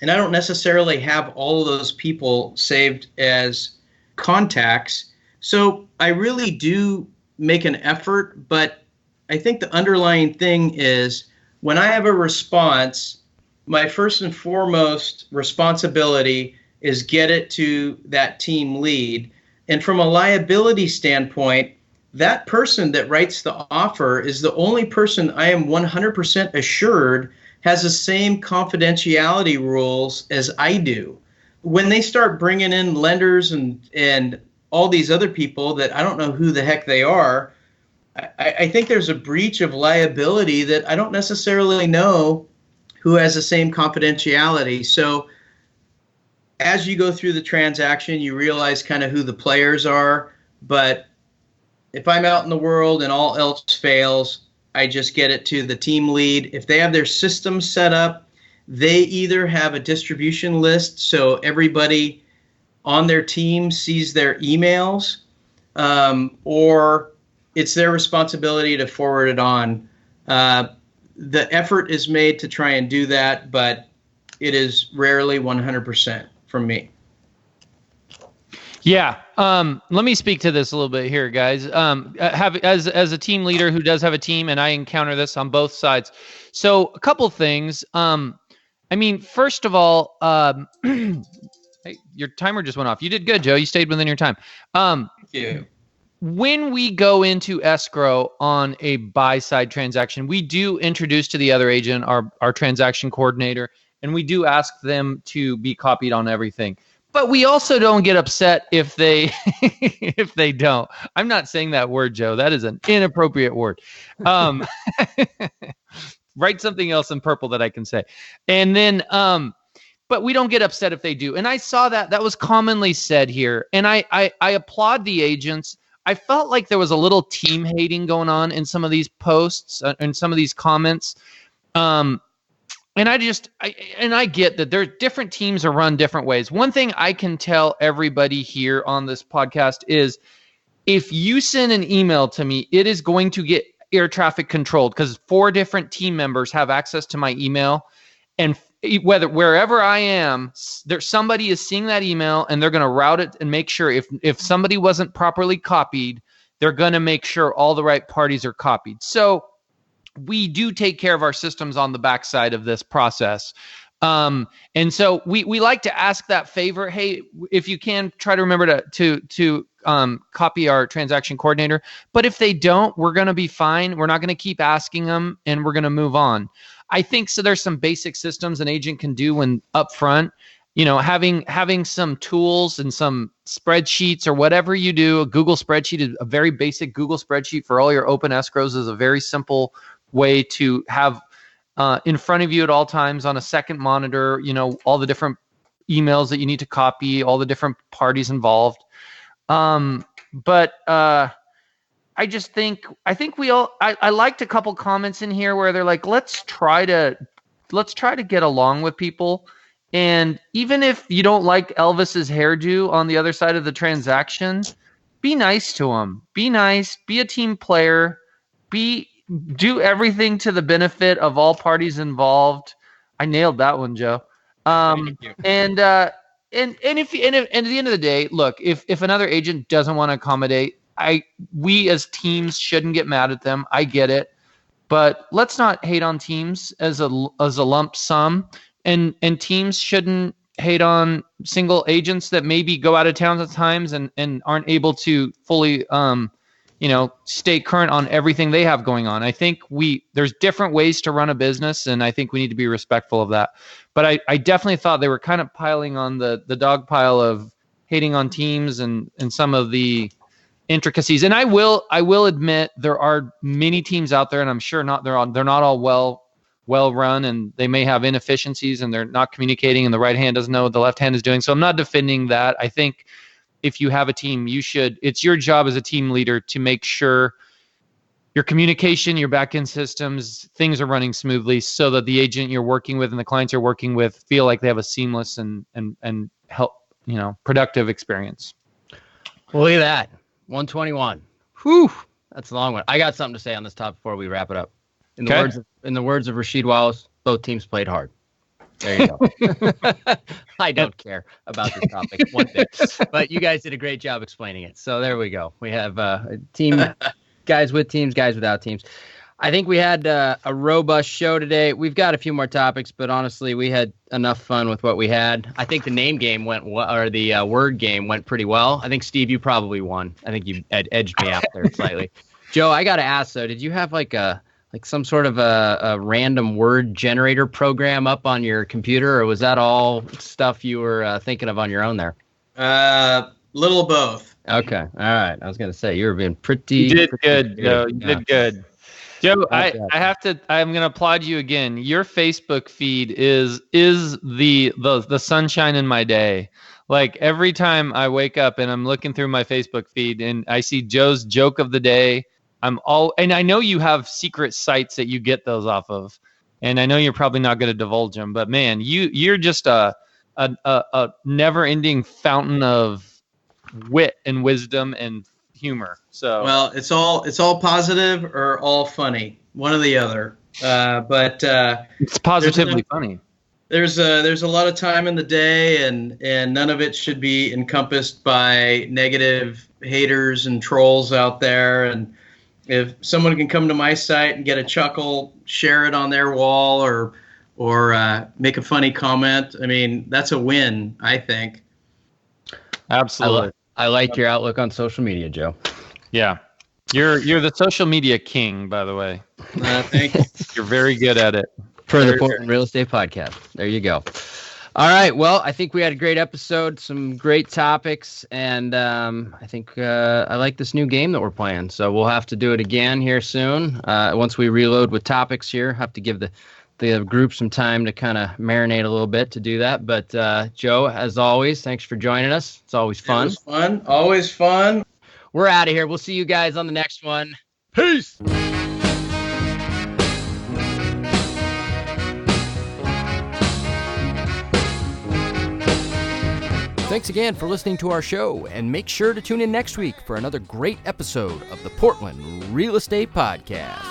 and I don't necessarily have all of those people saved as contacts. So I really do make an effort, but I think the underlying thing is when I have a response, my first and foremost responsibility is get it to that team lead. And from a liability standpoint, that person that writes the offer is the only person I am 100% assured has the same confidentiality rules as I do. When they start bringing in lenders and all these other people that I don't know who the heck they are, I think there's a breach of liability that I don't necessarily know who has the same confidentiality. So as you go through the transaction, you realize kind of who the players are. But if I'm out in the world and all else fails, I just get it to the team lead. If they have their system set up, they either have a distribution list so everybody on their team sees their emails, or it's their responsibility to forward it on. The effort is made to try and do that, but it is rarely 100% from me. Yeah. Let me speak to this a little bit here, guys. As a team leader who does have a team, and I encounter this on both sides. So a couple things. I mean, first of all, hey, your timer just went off. You did good, Joe. You stayed within your time. Thank you. When we go into escrow on a buy-side transaction, we do introduce to the other agent our transaction coordinator, and we do ask them to be copied on everything. But we also don't get upset if they if they don't. I'm not saying that word, Joe. That is an inappropriate word. Write something else in purple that I can say. And then, but we don't get upset if they do. And I saw that was commonly said here. And I applaud the agents. I felt like there was a little team hating going on in some of these posts and some of these comments. And I get that there's different teams are run different ways. One thing I can tell everybody here on this podcast is if you send an email to me, it is going to get air traffic controlled because 4 different team members have access to my email. And wherever I am, somebody is seeing that email and they're going to route it and make sure if somebody wasn't properly copied, they're going to make sure all the right parties are copied. So we do take care of our systems on the backside of this process. And so we like to ask that favor. Hey, if you can, try to remember to copy our transaction coordinator. But if they don't, we're going to be fine. We're not going to keep asking them, and we're going to move on. I think so. There's some basic systems an agent can do when upfront, having some tools and some spreadsheets or whatever you do. A Google spreadsheet is a very basic Google spreadsheet for all your open escrows is a very simple way to have in front of you at all times on a second monitor, all the different emails that you need to copy, all the different parties involved. But I liked a couple comments in here where they're like, let's try to get along with people. And even if you don't like Elvis's hairdo on the other side of the transaction, be nice to him. Be nice, be a team player, do everything to the benefit of all parties involved. I nailed that one, Joe. Thank you. And at the end of the day, look, if another agent doesn't want to accommodate, we as teams shouldn't get mad at them. I get it, but let's not hate on teams as a lump sum, and teams shouldn't hate on single agents that maybe go out of town at times and aren't able to fully stay current on everything they have going on. I think there's different ways to run a business, and I think we need to be respectful of that. But I definitely thought they were kind of piling on the dog pile of hating on teams and some of the intricacies. And I will admit there are many teams out there, and I'm sure they're not all well run, and they may have inefficiencies and they're not communicating, and the right hand doesn't know what the left hand is doing. So I'm not defending that. I think if you have a team, it's your job as a team leader to make sure your communication, your back-end systems, things are running smoothly so that the agent you're working with and the clients you're working with feel like they have a seamless and help, productive experience. Well, look at that. 121. Whew. That's a long one. I got something to say on this topic before we wrap it up. In the words of Rasheed Wallace, both teams played hard. There you go. I don't care about this topic one bit, but you guys did a great job explaining it. So there we go. We have team guys with teams, guys without teams. I think we had a robust show today. We've got a few more topics, but honestly, we had enough fun with what we had. I think the name game went or the word game went pretty well. I think, Steve, you probably won. I think you edged me out there slightly. Joe, I got to ask, though, did you have like some sort of a random word generator program up on your computer, or was that all stuff you were thinking of on your own there? Little of both. Okay. All right. I was going to say, you were being pretty... You did good, Joe. You did good. Joe, Okay. I'm gonna applaud you again. Your Facebook feed is the sunshine in my day. Like every time I wake up and I'm looking through my Facebook feed and I see Joe's joke of the day, and I know you have secret sites that you get those off of, and I know you're probably not going to divulge them, but man, you're just a never-ending fountain of wit and wisdom and humor. So well, it's all positive or all funny, one or the other. But it's positively funny. There's a lot of time in the day, and none of it should be encompassed by negative haters and trolls out there. And if someone can come to my site and get a chuckle, share it on their wall, or make a funny comment, I mean, that's a win, I think. Absolutely. I like your outlook on social media, Joe. Yeah. You're the social media king, by the way. Thank you. You're very good at it. For the Portland Real Estate Podcast. There you go. All right. Well, I think we had a great episode, some great topics, and I think I like this new game that we're playing. So we'll have to do it again here soon. Once we reload with topics here, have to give the group some time to kind of marinate a little bit to do that. But Joe, as always, thanks for joining us. It's always fun. It was fun. Always fun. We're out of here. We'll see you guys on the next one. Peace. Thanks again for listening to our show, and make sure to tune in next week for another great episode of the Portland Real Estate Podcast.